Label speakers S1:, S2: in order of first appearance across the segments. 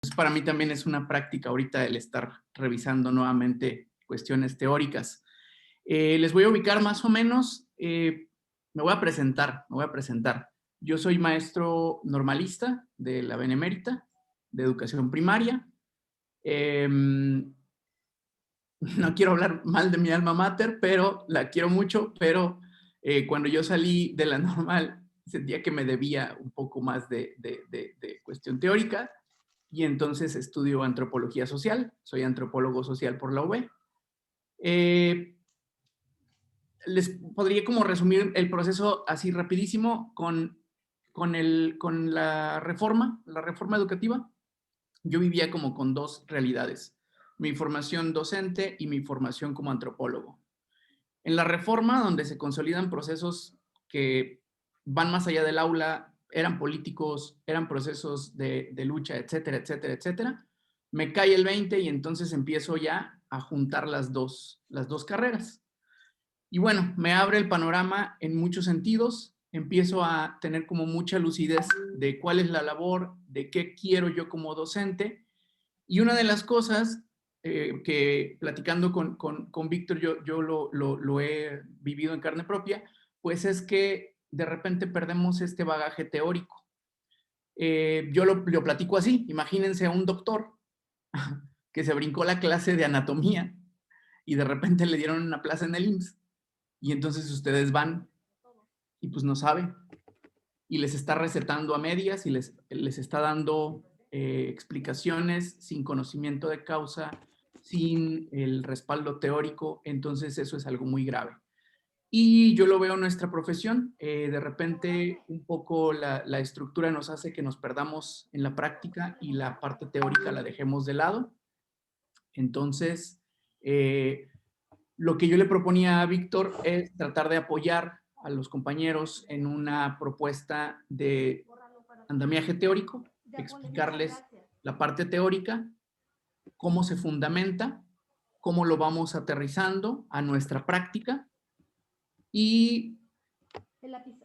S1: Entonces, para mí también es una práctica ahorita el estar revisando nuevamente cuestiones teóricas. Les voy a ubicar más o menos, me voy a presentar. Yo soy maestro normalista de la Benemérita, de educación primaria. No quiero hablar mal de mi alma mater, pero la quiero mucho, pero cuando yo salí de la normal, sentía que me debía un poco más de cuestión teórica, y entonces estudio antropología social, soy antropólogo social por la UB. Eh, Les podría como resumir el proceso así rapidísimo con la reforma educativa. Yo vivía como con dos realidades, mi formación docente y mi formación como antropólogo. En la reforma, donde se consolidan procesos que van más allá del aula, eran políticos, eran procesos de lucha, etcétera, etcétera, etcétera, me cae el 20 y entonces empiezo ya a juntar las dos carreras. Y bueno, me abre el panorama en muchos sentidos, empiezo a tener como mucha lucidez de cuál es la labor, de qué quiero yo como docente. Y una de las cosas que platicando con Víctor, yo lo he vivido en carne propia, pues es que de repente perdemos este bagaje teórico. Yo lo platico así, imagínense a un doctor que se brincó la clase de anatomía y de repente le dieron una plaza en el IMSS y entonces ustedes van y pues no saben y les está recetando a medias y les está dando explicaciones sin conocimiento de causa, sin el respaldo teórico, entonces eso es algo muy grave. Y yo lo veo en nuestra profesión, de repente un poco la estructura nos hace que nos perdamos en la práctica y la parte teórica la dejemos de lado. Entonces, lo que yo le proponía a Víctor es tratar de apoyar a los compañeros en una propuesta de andamiaje teórico, explicarles la parte teórica, cómo se fundamenta, cómo lo vamos aterrizando a nuestra práctica y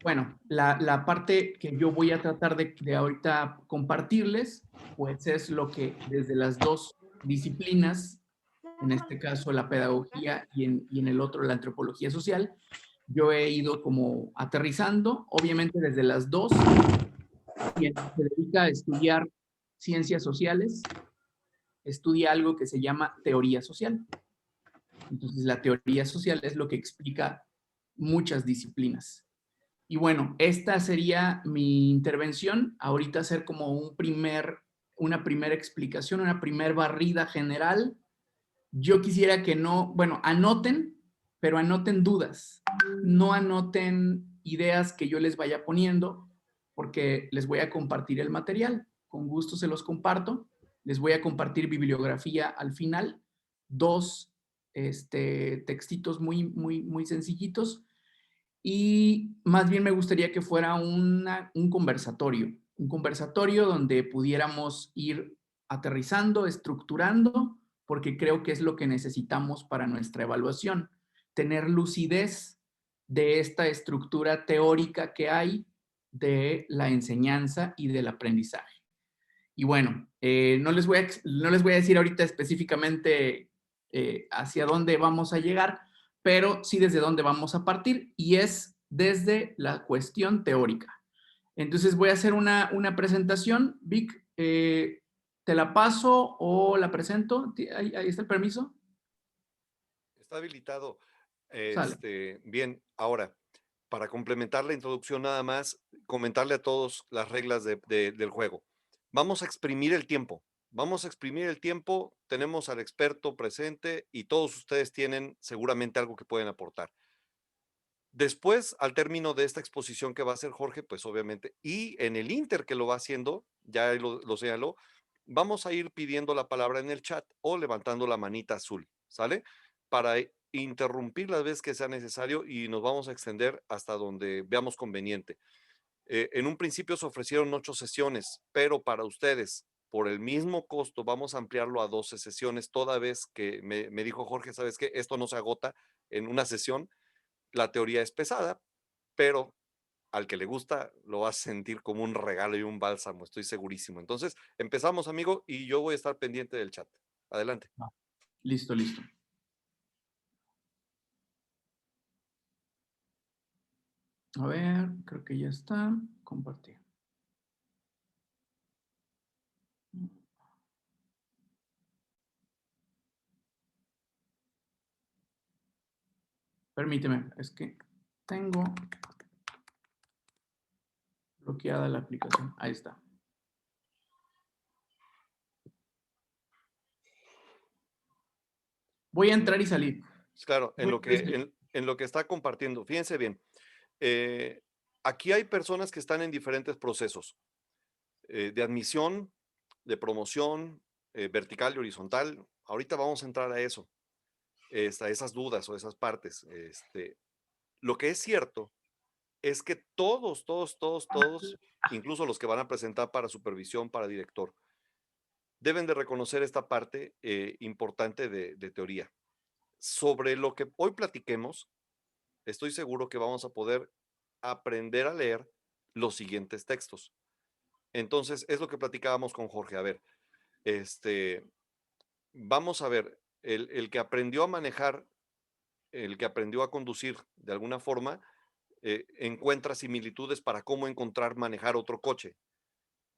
S1: bueno, la parte que yo voy a tratar de ahorita compartirles, pues es lo que desde las dos disciplinas, en este caso la pedagogía y en el otro la antropología social, yo he ido como aterrizando, obviamente desde las dos, quien se dedica a estudiar ciencias sociales, estudia algo que se llama teoría social. Entonces, la teoría social es lo que explica muchas disciplinas. Y bueno, esta sería mi intervención. Ahorita hacer como una primera explicación, una primera barrida general. Yo quisiera que no, bueno, anoten, pero anoten dudas. No anoten ideas que yo les vaya poniendo, porque les voy a compartir el material. Con gusto se los comparto. Les voy a compartir bibliografía al final. Dos textitos muy sencillitos. Y más bien me gustaría que fuera un conversatorio donde pudiéramos ir aterrizando, estructurando, porque creo que es lo que necesitamos para nuestra evaluación, tener lucidez de esta estructura teórica que hay de la enseñanza y del aprendizaje. Y bueno, no les voy a decir ahorita específicamente hacia dónde vamos a llegar, pero sí desde dónde vamos a partir y es desde la cuestión teórica. Entonces voy a hacer una presentación. Vic, ¿te la paso o la presento? Ahí está el permiso.
S2: Está habilitado.
S1: Sale.
S2: Bien, ahora, para complementar la introducción nada más, comentarle a todos las reglas del juego. Vamos a exprimir el tiempo. Vamos a exprimir el tiempo. Tenemos al experto presente y todos ustedes tienen seguramente algo que pueden aportar. Después, al término de esta exposición que va a hacer Jorge, pues obviamente, y en el inter que lo va haciendo, ya lo señaló, vamos a ir pidiendo la palabra en el chat o levantando la manita azul, ¿sale? Para interrumpir las veces que sea necesario y nos vamos a extender hasta donde veamos conveniente. En un principio se ofrecieron 8 sesiones, pero para ustedes, por el mismo costo, vamos a ampliarlo a 12 sesiones, toda vez que me dijo Jorge, ¿sabes qué? Esto no se agota en una sesión, la teoría es pesada, pero al que le gusta lo va a sentir como un regalo y un bálsamo, estoy segurísimo. Entonces, empezamos, amigo, y yo voy a estar pendiente del chat. Adelante.
S1: Listo, listo. A ver, creo que ya está. Compartir. Permíteme, es que tengo bloqueada la aplicación. Ahí está. Voy a entrar y salir.
S2: Claro,
S1: Voy a entrar y salir.
S2: en lo que está compartiendo, fíjense bien, aquí hay personas que están en diferentes procesos de admisión, de promoción, vertical y horizontal. Ahorita vamos a entrar a eso, a esas dudas o esas partes. Lo que es cierto es que todos, incluso los que van a presentar para supervisión, para director, deben de reconocer esta parte importante de teoría. Sobre lo que hoy platiquemos, estoy seguro que vamos a poder aprender a leer los siguientes textos. Entonces, es lo que platicábamos con Jorge. A ver, vamos a ver, el que aprendió a manejar, el que aprendió a conducir de alguna forma, encuentra similitudes para cómo encontrar manejar otro coche,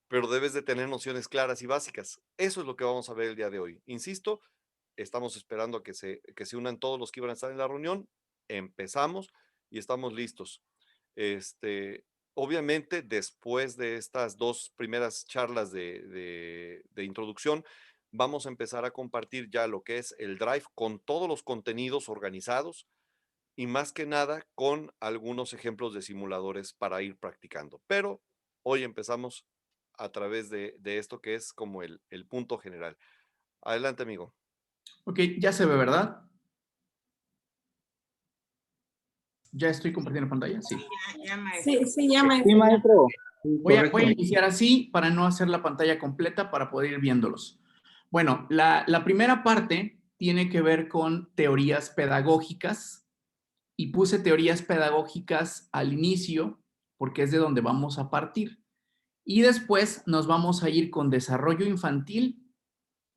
S2: pero debes de tener nociones claras y básicas. Eso es lo que vamos a ver el día de hoy. Insisto, estamos esperando a que se unan todos los que iban a estar en la reunión. Empezamos y estamos listos. Obviamente, después de estas dos primeras charlas de introducción, vamos a empezar a compartir ya lo que es el Drive con todos los contenidos organizados y más que nada con algunos ejemplos de simuladores para ir practicando. Pero hoy empezamos a través de esto que es como el punto general. Adelante, amigo.
S1: Ok, ya se ve, ¿verdad? ¿Ya estoy compartiendo pantalla? Sí.
S3: Sí, ya, maestro.
S4: Sí, maestro.
S1: Voy a iniciar así para no hacer la pantalla completa para poder ir viéndolos. Bueno, la primera parte tiene que ver con teorías pedagógicas y puse teorías pedagógicas al inicio porque es de donde vamos a partir. Y después nos vamos a ir con desarrollo infantil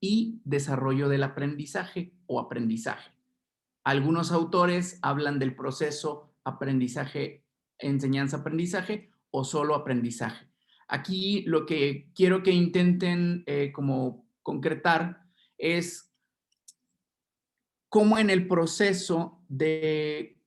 S1: y desarrollo del aprendizaje o aprendizaje. Algunos autores hablan del proceso aprendizaje, enseñanza-aprendizaje o solo aprendizaje. Aquí lo que quiero que intenten como concretar es cómo en el proceso de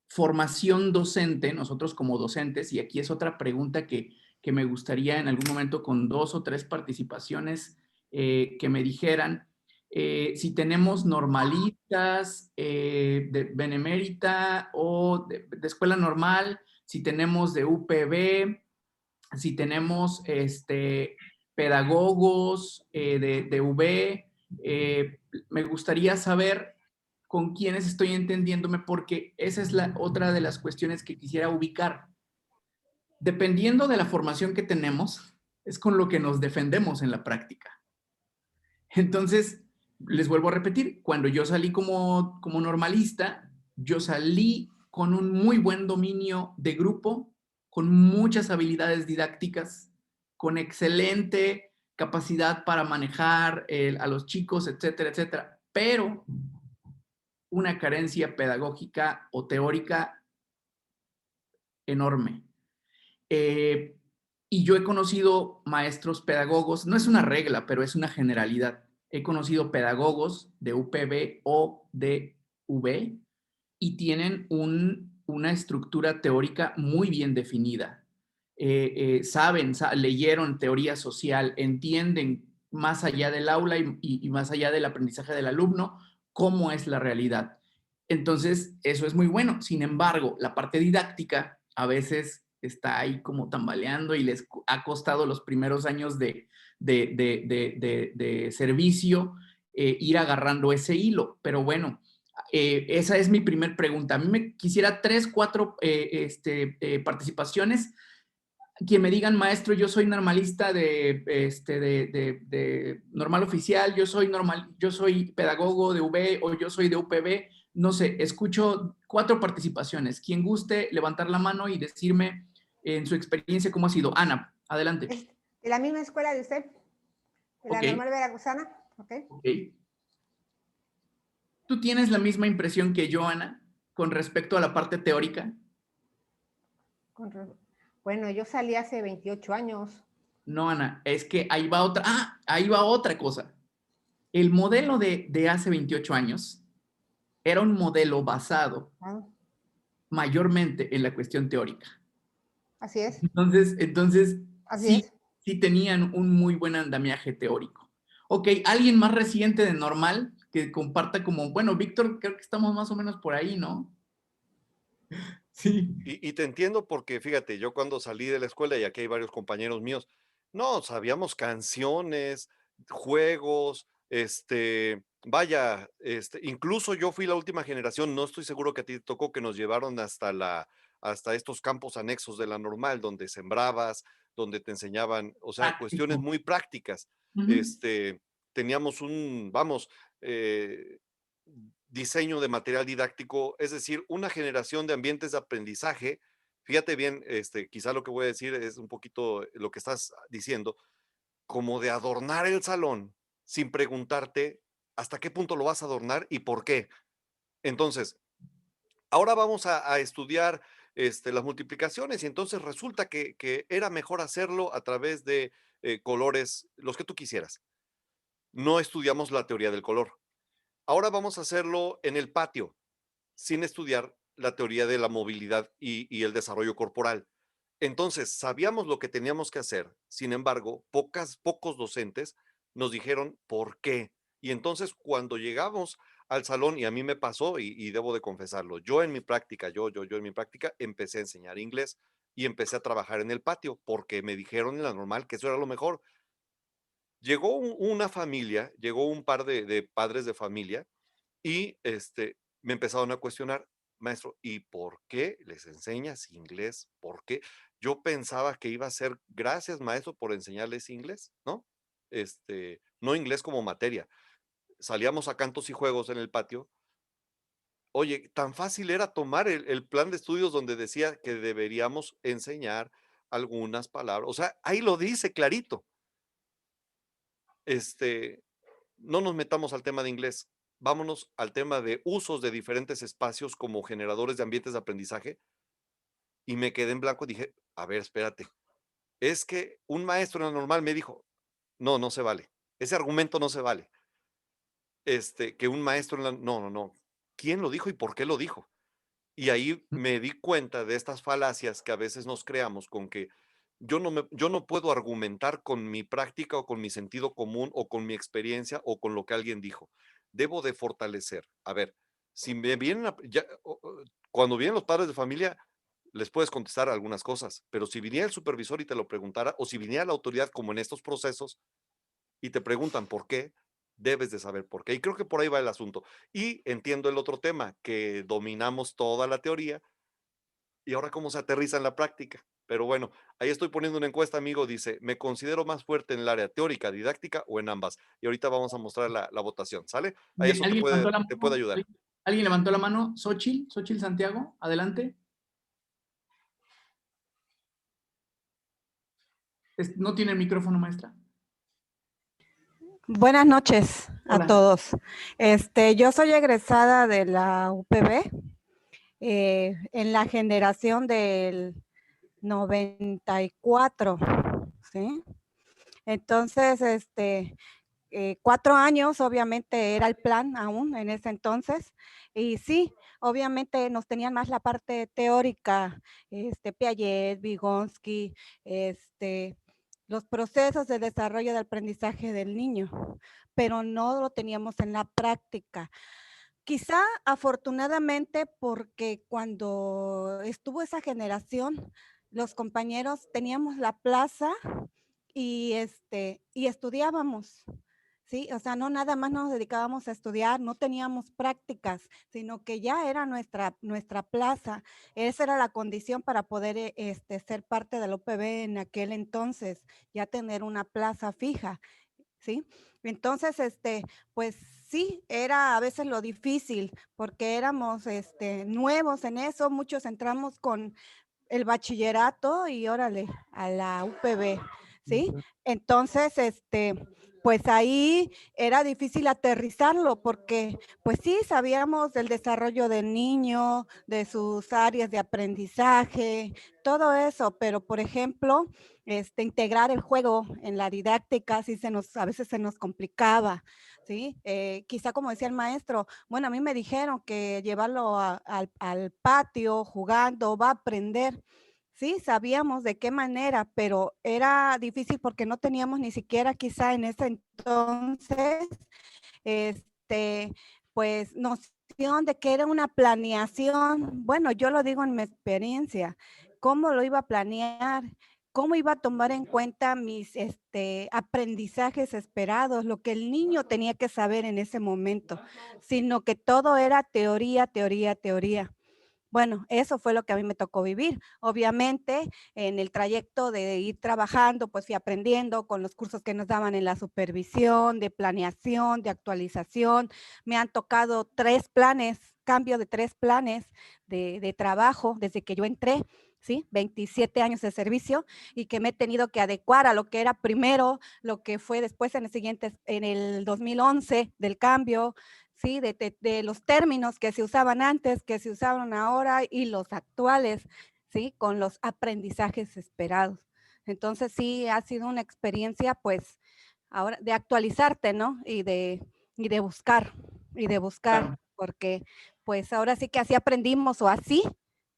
S1: formación docente, nosotros como docentes, y aquí es otra pregunta que me gustaría en algún momento con 2 o 3 participaciones que me dijeran, si tenemos normalistas de benemérita o de escuela normal, si tenemos de UPB, si tenemos pedagogos de UB, me gustaría saber con quiénes estoy entendiéndome, porque esa es la otra de las cuestiones que quisiera ubicar. Dependiendo de la formación que tenemos, es con lo que nos defendemos en la práctica. Entonces, les vuelvo a repetir, cuando yo salí como normalista, yo salí con un muy buen dominio de grupo, con muchas habilidades didácticas, con excelente capacidad para manejar a los chicos, etcétera, etcétera, pero una carencia pedagógica o teórica enorme. Y yo he conocido maestros pedagogos, no es una regla, pero es una generalidad. He conocido pedagogos de UPB o de UB y tienen una estructura teórica muy bien definida. Leyeron teoría social, entienden más allá del aula y más allá del aprendizaje del alumno cómo es la realidad. Entonces, eso es muy bueno. Sin embargo, la parte didáctica a veces está ahí como tambaleando y les ha costado los primeros años de servicio ir agarrando ese hilo. Pero bueno, esa es mi primer pregunta. A mí me quisiera 3, 4 participaciones. Quien me digan, maestro, yo soy normalista de normal oficial, yo soy pedagogo de UB o yo soy de UPB, no sé, escucho 4 participaciones. Quien guste levantar la mano y decirme en su experiencia cómo ha sido. Ana, adelante.
S3: ¿De la misma escuela de usted? ¿De la normal veracruzana?
S1: Ok. ¿Tú tienes la misma impresión que yo, Ana, con respecto a la parte teórica?
S3: Bueno, yo salí hace 28 años.
S1: No, Ana, es que ahí va otra. Ahí va otra cosa. El modelo de hace 28 años era un modelo basado mayormente en la cuestión teórica.
S3: Así es.
S1: Entonces
S3: Así es.
S1: Sí tenían un muy buen andamiaje teórico. Ok, alguien más reciente de normal que comparta como, bueno, Víctor, creo que estamos más o menos por ahí, ¿no? Sí.
S2: Y te entiendo porque, fíjate, yo cuando salí de la escuela, y aquí hay varios compañeros míos, no, sabíamos canciones, juegos, vaya, incluso yo fui la última generación, no estoy seguro que a ti te tocó que nos llevaron hasta estos campos anexos de la normal, donde sembrabas, donde te enseñaban, o sea, cuestiones muy prácticas. Teníamos vamos, diseño de material didáctico, es decir, una generación de ambientes de aprendizaje. Fíjate bien, quizá lo que voy a decir es un poquito lo que estás diciendo, como de adornar el salón sin preguntarte hasta qué punto lo vas a adornar y por qué. Entonces, ahora vamos a estudiar las multiplicaciones y entonces resulta que era mejor hacerlo a través de colores, los que tú quisieras. No estudiamos la teoría del color. Ahora vamos a hacerlo en el patio, sin estudiar la teoría de la movilidad y el desarrollo corporal. Entonces, sabíamos lo que teníamos que hacer. Sin embargo, pocos docentes nos dijeron por qué. Y entonces, cuando llegamos al salón, y a mí me pasó, y debo de confesarlo, yo en mi práctica, en mi práctica, empecé a enseñar inglés y empecé a trabajar en el patio porque me dijeron en la normal que eso era lo mejor. Llegó una familia, llegó un par de padres de familia y me empezaron a cuestionar, maestro, ¿y por qué les enseñas inglés? ¿Por qué? Yo pensaba que iba a ser gracias, maestro, por enseñarles inglés, ¿no? No inglés como materia. Salíamos a cantos y juegos en el patio. Oye, tan fácil era tomar el plan de estudios donde decía que deberíamos enseñar algunas palabras. O sea, ahí lo dice clarito. No nos metamos al tema de inglés, vámonos al tema de usos de diferentes espacios como generadores de ambientes de aprendizaje. Y me quedé en blanco y dije, a ver, espérate, es que un maestro en la normal me dijo, no, no se vale, ese argumento no se vale. Que un maestro en la, no, no, no, ¿quién lo dijo y por qué lo dijo? Y ahí me di cuenta de estas falacias que a veces nos creamos con que yo no puedo argumentar con mi práctica o con mi sentido común o con mi experiencia o con lo que alguien dijo. Debo de fortalecer. A ver, si me vienen, cuando vienen los padres de familia, les puedes contestar algunas cosas, pero si viniera el supervisor y te lo preguntara, o si viniera la autoridad como en estos procesos y te preguntan por qué, debes de saber por qué. Y creo que por ahí va el asunto. Y entiendo el otro tema, que dominamos toda la teoría y ahora cómo se aterriza en la práctica. Pero bueno, ahí estoy poniendo una encuesta, amigo. Dice, ¿me considero más fuerte en el área teórica, didáctica o en ambas? Y ahorita vamos a mostrar la votación, ¿sale? Ahí eso
S1: ¿Alguien levantó la
S2: te puede
S1: mano?
S2: ayudar.
S1: ¿Alguien levantó la mano? Xochitl Santiago, adelante. No tiene el micrófono, maestra.
S4: Buenas noches
S1: Hola.
S4: a todos. Yo soy egresada de la UPB en la generación del 94, ¿sí? Entonces, 4 años, obviamente era el plan aún en ese entonces, y sí, obviamente nos tenían más la parte teórica, Piaget, Vygotsky, los procesos de desarrollo de aprendizaje del niño, pero no lo teníamos en la práctica. Quizá afortunadamente porque cuando estuvo esa generación, los compañeros teníamos la plaza y estudiábamos, ¿sí? O sea, no nada más nos dedicábamos a estudiar, no teníamos prácticas, sino que ya era nuestra plaza. Esa era la condición para poder ser parte del UPB en aquel entonces, ya tener una plaza fija, ¿sí? Entonces, pues sí, era a veces lo difícil, porque éramos nuevos en eso, muchos entramos con el bachillerato y órale, a la UPB, ¿sí? Entonces, pues ahí era difícil aterrizarlo porque, pues sí, sabíamos del desarrollo del niño, de sus áreas de aprendizaje, todo eso, pero por ejemplo, integrar el juego en la didáctica sí a veces se nos complicaba, ¿sí? Quizá como decía el maestro, bueno, a mí me dijeron que llevarlo al patio jugando va a aprender. Sí, sabíamos de qué manera, pero era difícil porque no teníamos ni siquiera quizá en ese entonces, este, pues noción de que era una planeación. Bueno, yo lo digo en mi experiencia, cómo lo iba a planear, cómo iba a tomar en cuenta mis aprendizajes esperados, lo que el niño tenía que saber en ese momento, sino que todo era teoría, teoría, teoría. Bueno, eso fue lo que a mí me tocó vivir. Obviamente, en el trayecto de ir trabajando, pues fui aprendiendo con los cursos que nos daban en la supervisión, de planeación, de actualización. Me han tocado 3 planes, cambio de 3 planes de trabajo desde que yo entré, ¿sí? 27 años de servicio y que me he tenido que adecuar a lo que era primero, lo que fue después en el 2011 del cambio, ¿sí? De los términos que se usaban antes, que se usaban ahora y los actuales, ¿sí? Con los aprendizajes esperados. Entonces sí, ha sido una experiencia, pues, ahora de actualizarte, ¿no? Y de buscar,
S1: Claro,
S4: porque pues ahora sí que así aprendimos o así,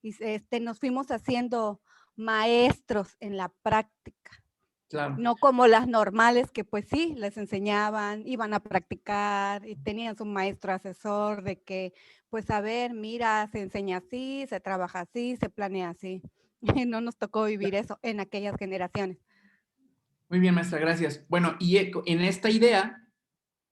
S4: y nos fuimos haciendo maestros en la práctica.
S1: claro.
S4: No como las normales que pues sí, les enseñaban, iban a practicar y tenían su maestro asesor de que, pues a ver, mira, se enseña así, se trabaja así, se planea así. Y no nos tocó vivir eso en aquellas generaciones.
S1: Muy bien, maestra, gracias. Bueno, y en esta idea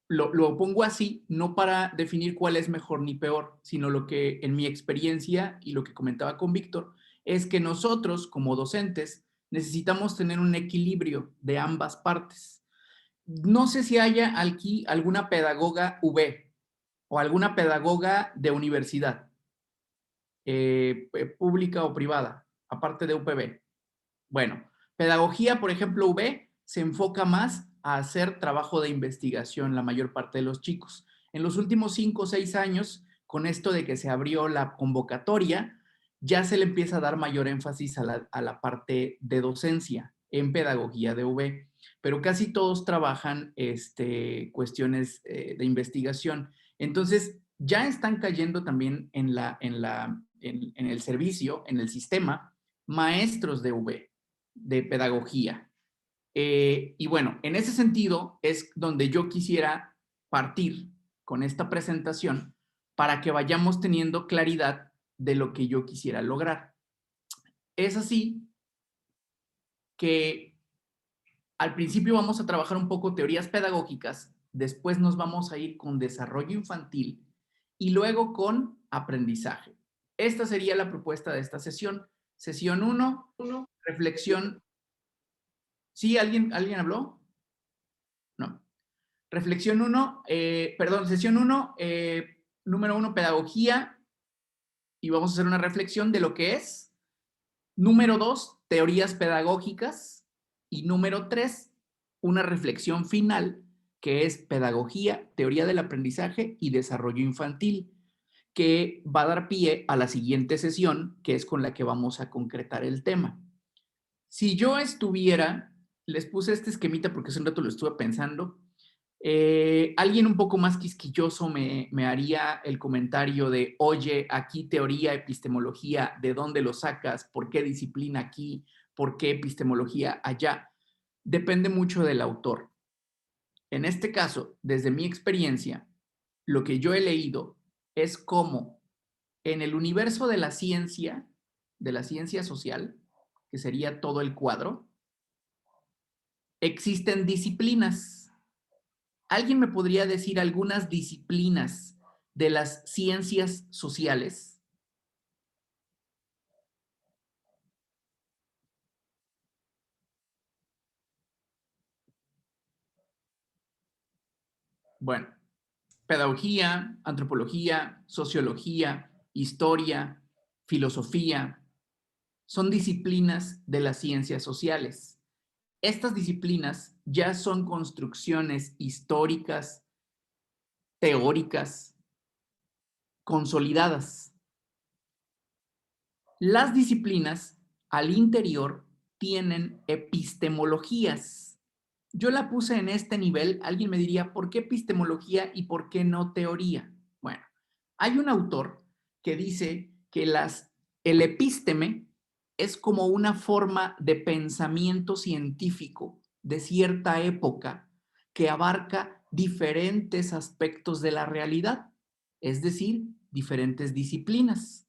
S1: lo pongo así, no para definir cuál es mejor ni peor, sino lo que en mi experiencia y lo que comentaba con Víctor, es que nosotros como docentes necesitamos tener un equilibrio de ambas partes. No sé si haya aquí alguna pedagoga V o alguna pedagoga de universidad, pública o privada, aparte de UPB. Bueno, pedagogía, por ejemplo, V, se enfoca más a hacer trabajo de investigación la mayor parte de los chicos. En los últimos 5 o 6 años, con esto de que se abrió la convocatoria, ya se le empieza a dar mayor énfasis a la parte de docencia en pedagogía de V, pero casi todos trabajan cuestiones de investigación. Entonces, ya están cayendo también en el servicio, en el sistema, maestros de V, de pedagogía. Y bueno, en ese sentido es donde yo quisiera partir con esta presentación para que vayamos teniendo claridad de lo que yo quisiera lograr. Es así que al principio vamos a trabajar un poco teorías pedagógicas, después nos vamos a ir con desarrollo infantil y luego con aprendizaje. Esta sería la propuesta de esta sesión. Sesión 1, reflexión. ¿Sí? ¿Alguien habló? No. Reflexión 1, perdón, sesión 1, número 1, pedagogía, y vamos a hacer una reflexión de lo que es. Número 2, teorías pedagógicas. Y número 3, una reflexión final, que es pedagogía, teoría del aprendizaje y desarrollo infantil, que va a dar pie a la siguiente sesión, que es con la que vamos a concretar el tema. Si yo estuviera, les puse este esquemita porque hace un rato lo estuve pensando, alguien un poco más quisquilloso me haría el comentario de, oye, aquí teoría, epistemología, ¿de dónde lo sacas? ¿Por qué disciplina aquí? ¿Por qué epistemología allá? Depende mucho del autor. En este caso, desde mi experiencia, lo que yo he leído es cómo en el universo de la ciencia social, que sería todo el cuadro, existen disciplinas. ¿Alguien me podría decir algunas disciplinas de las ciencias sociales? Bueno, pedagogía, antropología, sociología, historia, filosofía, son disciplinas de las ciencias sociales. Estas disciplinas ya son construcciones históricas, teóricas, consolidadas. Las disciplinas al interior tienen epistemologías. Yo la puse en este nivel. Alguien me diría, ¿por qué epistemología y por qué no teoría? Bueno, hay un autor que dice que el epísteme es como una forma de pensamiento científico de cierta época que abarca diferentes aspectos de la realidad, es decir, diferentes disciplinas.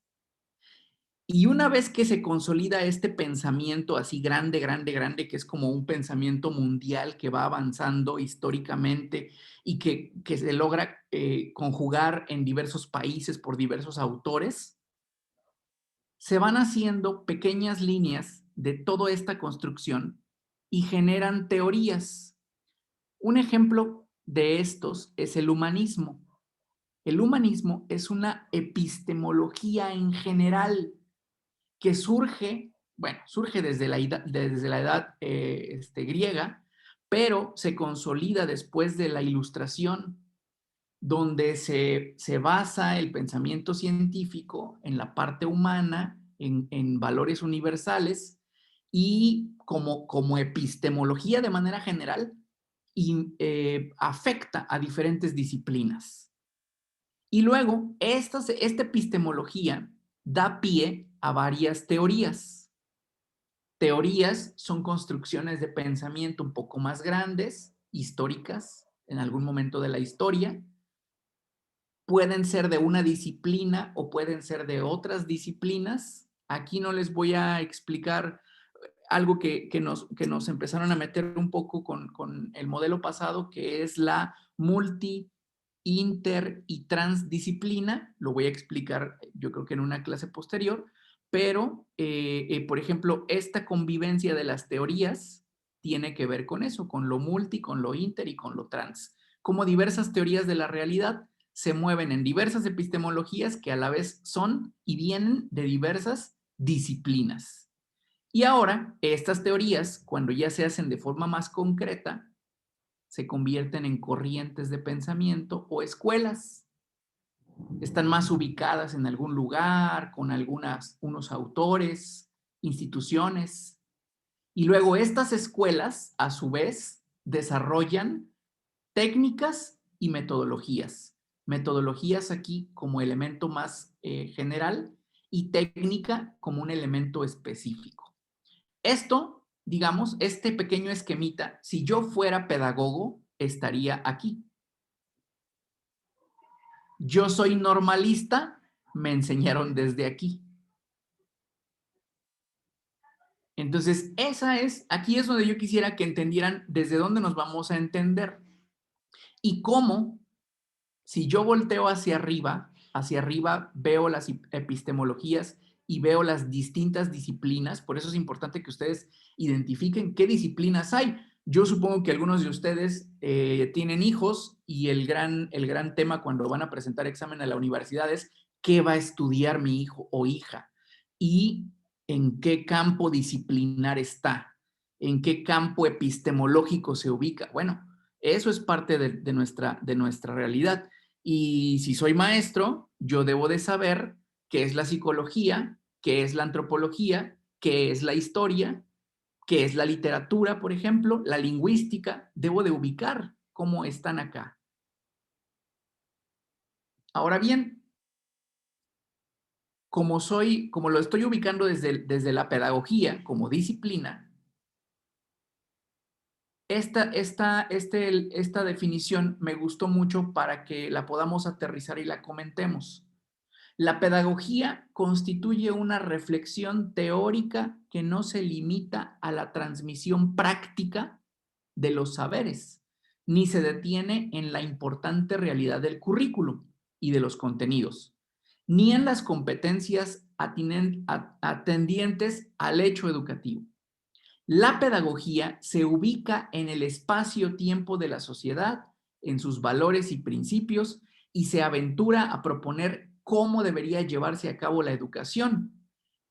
S1: Y una vez que se consolida este pensamiento así grande, grande, grande, que es como un pensamiento mundial que va avanzando históricamente y que se logra conjugar en diversos países por diversos autores, se van haciendo pequeñas líneas de toda esta construcción y generan teorías. Un ejemplo de estos es el humanismo. El humanismo es una epistemología en general que surge desde la edad griega, pero se consolida después de la Ilustración, donde se basa el pensamiento científico en la parte humana, en valores universales, y como epistemología de manera general, afecta a diferentes disciplinas. Y luego, esta epistemología da pie a varias teorías. Teorías son construcciones de pensamiento un poco más grandes, históricas, en algún momento de la historia. Pueden ser de una disciplina o pueden ser de otras disciplinas. Aquí no les voy a explicar algo que nos empezaron a meter un poco con el modelo pasado, que es la multi, inter y transdisciplina. Lo voy a explicar yo creo que en una clase posterior, pero por ejemplo, esta convivencia de las teorías tiene que ver con eso, con lo multi, con lo inter y con lo trans. Como diversas teorías de la realidad se mueven en diversas epistemologías que a la vez son y vienen de diversas disciplinas. Y ahora, estas teorías, cuando ya se hacen de forma más concreta, se convierten en corrientes de pensamiento o escuelas. Están más ubicadas en algún lugar, con unos autores, instituciones. Y luego estas escuelas, a su vez, desarrollan técnicas y metodologías. Metodologías aquí como elemento más general y técnica como un elemento específico. Esto, digamos, este pequeño esquemita, si yo fuera pedagogo, estaría aquí. Yo soy normalista, me enseñaron desde aquí. Entonces, aquí es donde yo quisiera que entendieran desde dónde nos vamos a entender. Y cómo, si yo volteo hacia arriba veo las epistemologías y veo las distintas disciplinas. Por eso es importante que ustedes identifiquen qué disciplinas hay. Yo supongo que algunos de ustedes tienen hijos y el gran tema cuando van a presentar examen a la universidad es qué va a estudiar mi hijo o hija y en qué campo disciplinar está, en qué campo epistemológico se ubica. Bueno, eso es parte de nuestra realidad. Y si soy maestro, yo debo de saber qué es la psicología, qué es la antropología, qué es la historia, qué es la literatura, por ejemplo, la lingüística. Debo de ubicar cómo están acá. Ahora bien, como lo estoy ubicando desde la pedagogía como disciplina, esta definición me gustó mucho para que la podamos aterrizar y la comentemos. La pedagogía constituye una reflexión teórica que no se limita a la transmisión práctica de los saberes, ni se detiene en la importante realidad del currículum y de los contenidos, ni en las competencias atendientes al hecho educativo. La pedagogía se ubica en el espacio-tiempo de la sociedad, en sus valores y principios, y se aventura a proponer cómo debería llevarse a cabo la educación,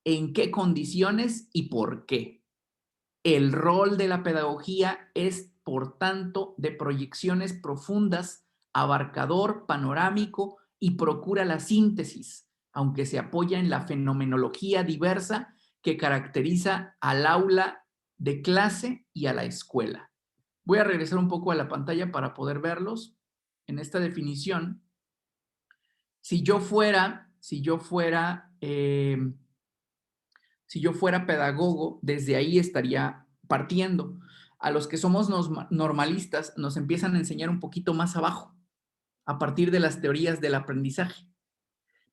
S1: en qué condiciones y por qué. El rol de la pedagogía es, por tanto, de proyecciones profundas, abarcador, panorámico y procura la síntesis, aunque se apoya en la fenomenología diversa que caracteriza al aula de clase y a la escuela. Voy a regresar un poco a la pantalla para poder verlos. En esta definición, si yo fuera pedagogo, desde ahí estaría partiendo. A los que somos normalistas nos empiezan a enseñar un poquito más abajo, a partir de las teorías del aprendizaje.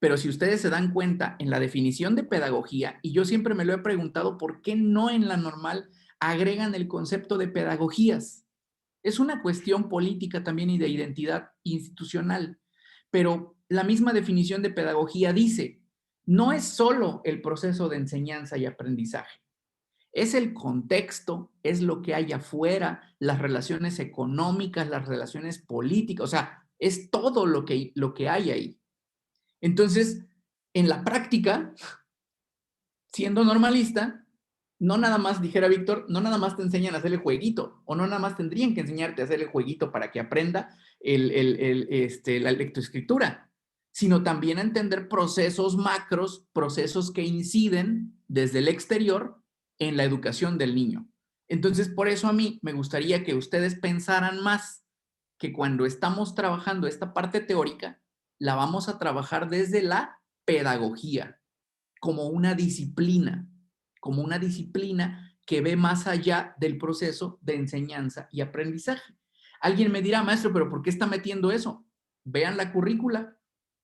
S1: Pero si ustedes se dan cuenta en la definición de pedagogía, y yo siempre me lo he preguntado, ¿por qué no en la normal agregan el concepto de pedagogías? Es una cuestión política también y de identidad institucional, pero la misma definición de pedagogía dice, no es solo el proceso de enseñanza y aprendizaje, es el contexto, es lo que hay afuera, las relaciones económicas, las relaciones políticas, o sea, es todo lo que hay ahí. Entonces, en la práctica, siendo normalista, no nada más, dijera Víctor, no nada más te enseñan a hacer el jueguito, o no nada más tendrían que enseñarte a hacer el jueguito para que aprenda la lectoescritura, sino también a entender procesos macros, procesos que inciden desde el exterior en la educación del niño. Entonces, por eso a mí me gustaría que ustedes pensaran más que cuando estamos trabajando esta parte teórica, la vamos a trabajar desde la pedagogía, como una disciplina que ve más allá del proceso de enseñanza y aprendizaje. Alguien me dirá, maestro, ¿pero por qué está metiendo eso? Vean la currícula,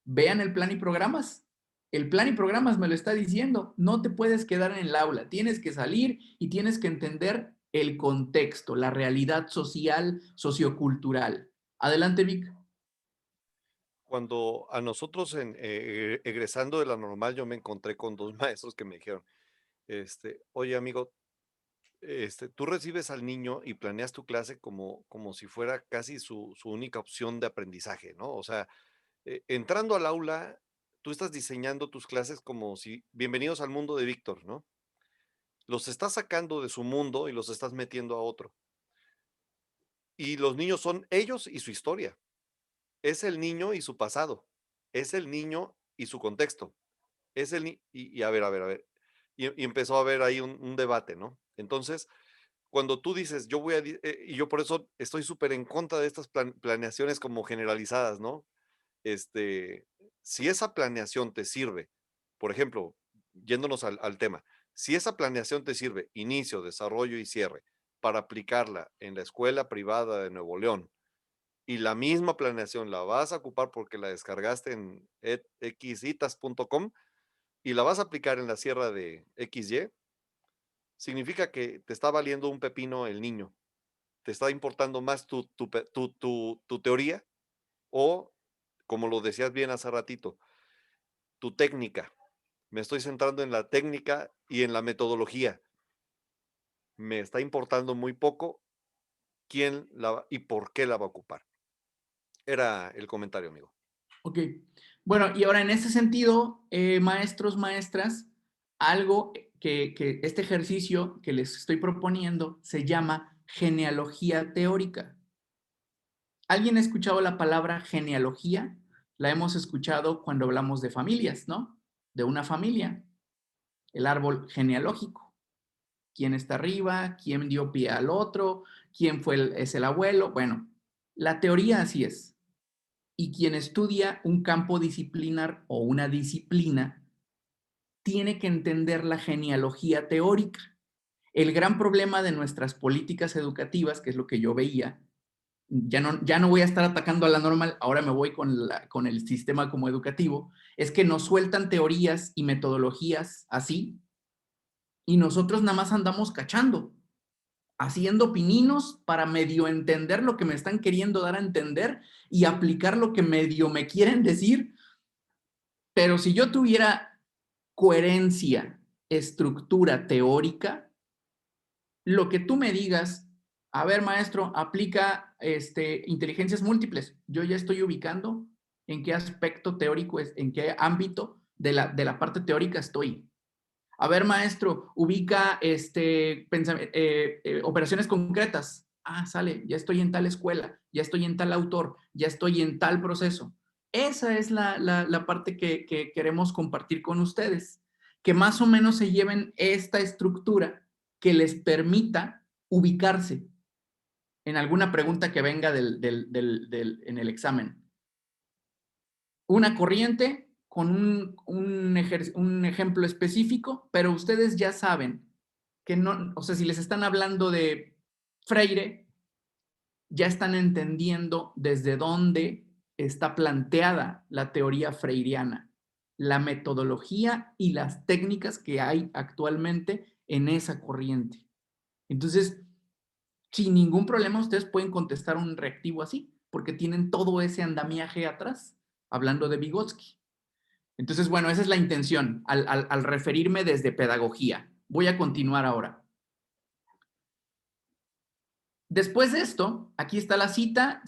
S1: vean el plan y programas. El plan y programas me lo está diciendo, no te puedes quedar en el aula, tienes que salir y tienes que entender el contexto, la realidad social, sociocultural. Adelante, Vic.
S2: Cuando a nosotros egresando de la normal, yo me encontré con 2 maestros que me dijeron, oye amigo, tú recibes al niño y planeas tu clase como si fuera casi su única opción de aprendizaje, ¿no? O sea, entrando al aula, tú estás diseñando tus clases como si, bienvenidos al mundo de Víctor, ¿no? Los estás sacando de su mundo y los estás metiendo a otro. Y los niños son ellos y su historia. Es el niño y su pasado. Es el niño y su contexto. Es y a ver. Y empezó a haber ahí un debate, ¿no? Entonces, cuando tú dices, yo voy a, y yo por eso estoy súper en contra de estas planeaciones como generalizadas, ¿no? Si esa planeación te sirve, por ejemplo, yéndonos al tema, si esa planeación te sirve, inicio, desarrollo y cierre, para aplicarla en la escuela privada de Nuevo León, y la misma planeación la vas a ocupar porque la descargaste en xitas.com y la vas a aplicar en la sierra de XY, significa que te está valiendo un pepino el niño. Te está importando más tu teoría o, como lo decías bien hace ratito, tu técnica. Me estoy centrando en la técnica y en la metodología. Me está importando muy poco quién y por qué la va a ocupar. Era el comentario, amigo.
S1: Ok. Bueno, y ahora en ese sentido, maestros, maestras, algo que este ejercicio que les estoy proponiendo se llama genealogía teórica. ¿Alguien ha escuchado la palabra genealogía? La hemos escuchado cuando hablamos de familias, ¿no? De una familia, el árbol genealógico. ¿Quién está arriba? ¿Quién dio pie al otro? ¿Quién es el abuelo? Bueno, la teoría así es. Y quien estudia un campo disciplinar o una disciplina tiene que entender la genealogía teórica. El gran problema de nuestras políticas educativas, que es lo que yo veía, ya no voy a estar atacando a la normal, ahora me voy con el sistema como educativo, es que nos sueltan teorías y metodologías así y nosotros nada más andamos cachando, haciendo pininos para medio entender lo que me están queriendo dar a entender y aplicar lo que medio me quieren decir. Pero si yo tuviera coherencia, estructura teórica, lo que tú me digas, a ver, maestro, aplica inteligencias múltiples, yo ya estoy ubicando en qué aspecto teórico, en qué ámbito de la parte teórica estoy. A ver, maestro, ubica operaciones concretas. Ah, sale, ya estoy en tal escuela, ya estoy en tal autor, ya estoy en tal proceso. Esa es la parte que queremos compartir con ustedes, que más o menos se lleven esta estructura que les permita ubicarse en alguna pregunta que venga en el examen. Una corriente con un ejemplo específico, pero ustedes ya saben que no, o sea, si les están hablando de Freire, ya están entendiendo desde dónde está planteada la teoría freiriana, la metodología y las técnicas que hay actualmente en esa corriente. Entonces, sin ningún problema, ustedes pueden contestar un reactivo así, porque tienen todo ese andamiaje atrás, hablando de Vygotsky. Entonces, bueno, esa es la intención al referirme desde pedagogía. Voy a continuar ahora. Después de esto, aquí está la cita,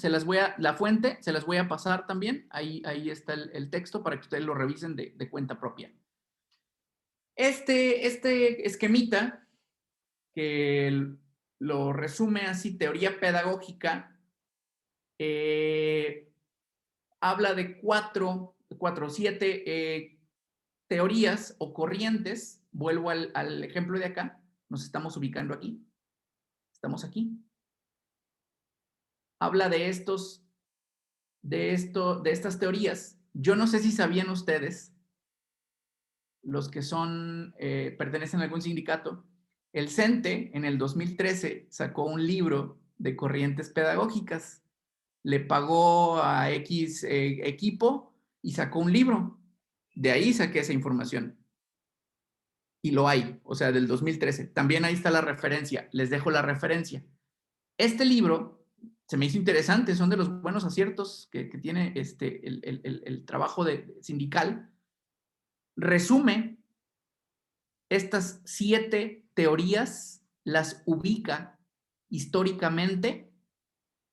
S1: la fuente, se las voy a pasar también. Ahí está el texto para que ustedes lo revisen de cuenta propia. Este esquemita, que lo resume así, teoría pedagógica, habla de siete teorías o corrientes. Vuelvo al ejemplo de acá. Nos estamos ubicando aquí. Estamos aquí. Habla de estas teorías. Yo no sé si sabían ustedes, los que pertenecen a algún sindicato, el CENTE en el 2013 sacó un libro de corrientes pedagógicas. Le pagó a X equipo y sacó un libro. De ahí saqué esa información. Y lo hay, o sea, del 2013. También ahí está la referencia. Les dejo la referencia. Este libro se me hizo interesante, son de los buenos aciertos que tiene el trabajo sindical. Resume estas 7 teorías, las ubica históricamente,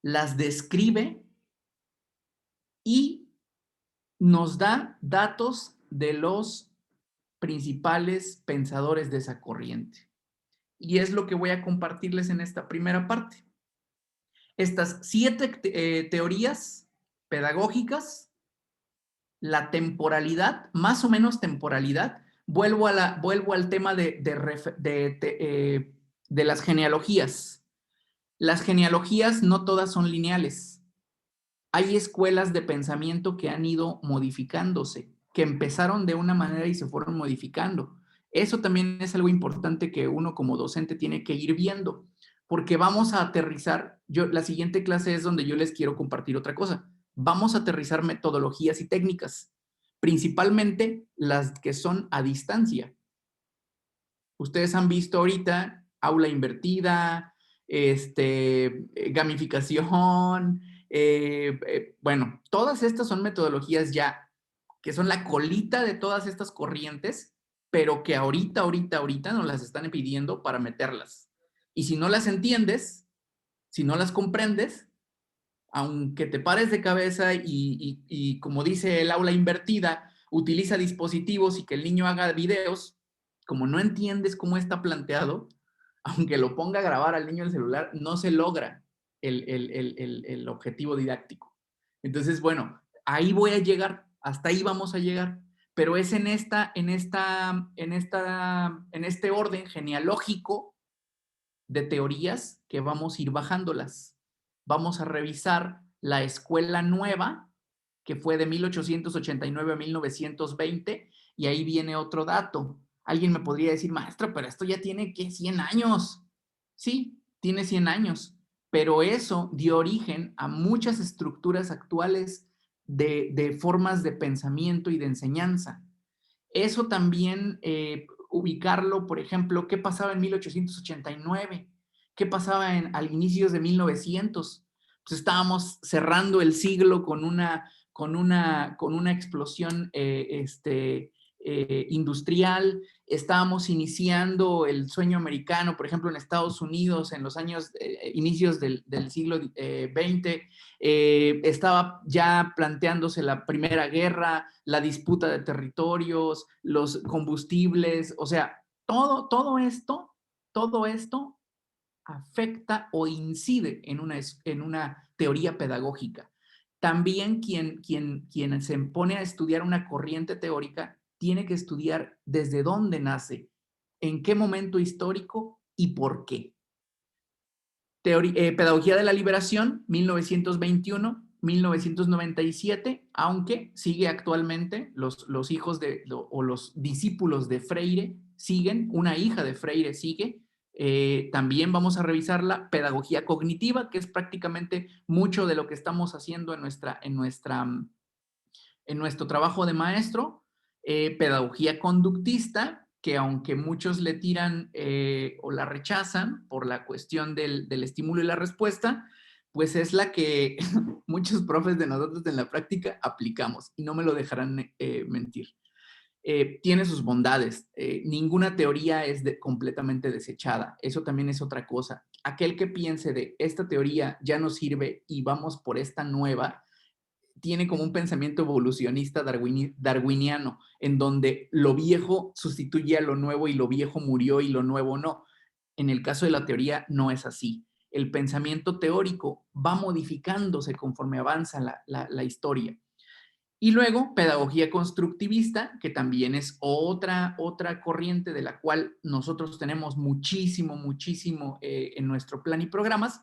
S1: las describe y nos da datos de los principales pensadores de esa corriente. Y es lo que voy a compartirles en esta primera parte. Estas 7 teorías pedagógicas, la temporalidad, más o menos temporalidad, vuelvo al tema de las genealogías. Las genealogías no todas son lineales. Hay escuelas de pensamiento que han ido modificándose, que empezaron de una manera y se fueron modificando. Eso también es algo importante que uno como docente tiene que ir viendo, porque vamos a aterrizar. La siguiente clase es donde yo les quiero compartir otra cosa. Vamos a aterrizar metodologías y técnicas, principalmente las que son a distancia. Ustedes han visto ahorita aula invertida, gamificación, bueno, todas estas son metodologías ya que son la colita de todas estas corrientes, pero que ahorita nos las están pidiendo para meterlas. Y si no las entiendes, si no las comprendes, aunque te pares de cabeza y como dice el aula invertida, utiliza dispositivos y que el niño haga videos, como no entiendes cómo está planteado, aunque lo ponga a grabar al niño el celular, no se logra el objetivo didáctico. Entonces, bueno, ahí voy a llegar, hasta ahí vamos a llegar, pero es en este orden genealógico de teorías que vamos a ir bajándolas. Vamos a revisar la escuela nueva, que fue de 1889 a 1920, y ahí viene otro dato. Alguien me podría decir, maestro, pero esto ya tiene, ¿qué? 100 años. Sí, tiene 100 años, pero eso dio origen a muchas estructuras actuales de formas de pensamiento y de enseñanza. Eso también, ubicarlo, por ejemplo, ¿qué pasaba en 1889? ¿Qué pasaba al inicios de 1900? Pues estábamos cerrando el siglo con una explosión industrial, estábamos iniciando el sueño americano, por ejemplo, en Estados Unidos, en los años, inicios del siglo XX, estaba ya planteándose la Primera Guerra, la disputa de territorios, los combustibles, o sea, todo esto afecta o incide en una teoría pedagógica. También quien se pone a estudiar una corriente teórica tiene que estudiar desde dónde nace, en qué momento histórico y por qué. Pedagogía de la Liberación, 1921, 1997, aunque sigue actualmente, los hijos o los discípulos de Freire siguen, una hija de Freire sigue. También vamos a revisar la pedagogía cognitiva, que es prácticamente mucho de lo que estamos haciendo en nuestro trabajo de maestro. Pedagogía conductista, que aunque muchos le tiran o la rechazan por la cuestión del estímulo y la respuesta, pues es la que muchos profes de nosotros en la práctica aplicamos, y no me lo dejarán mentir. Tiene sus bondades. Ninguna teoría es completamente desechada. Eso también es otra cosa. Aquel que piense de esta teoría ya no sirve y vamos por esta nueva, tiene como un pensamiento evolucionista darwiniano, en donde lo viejo sustituye a lo nuevo y lo viejo murió y lo nuevo no. En el caso de la teoría no es así. El pensamiento teórico va modificándose conforme avanza la historia. Y luego, pedagogía constructivista, que también es otra corriente de la cual nosotros tenemos muchísimo en nuestro plan y programas.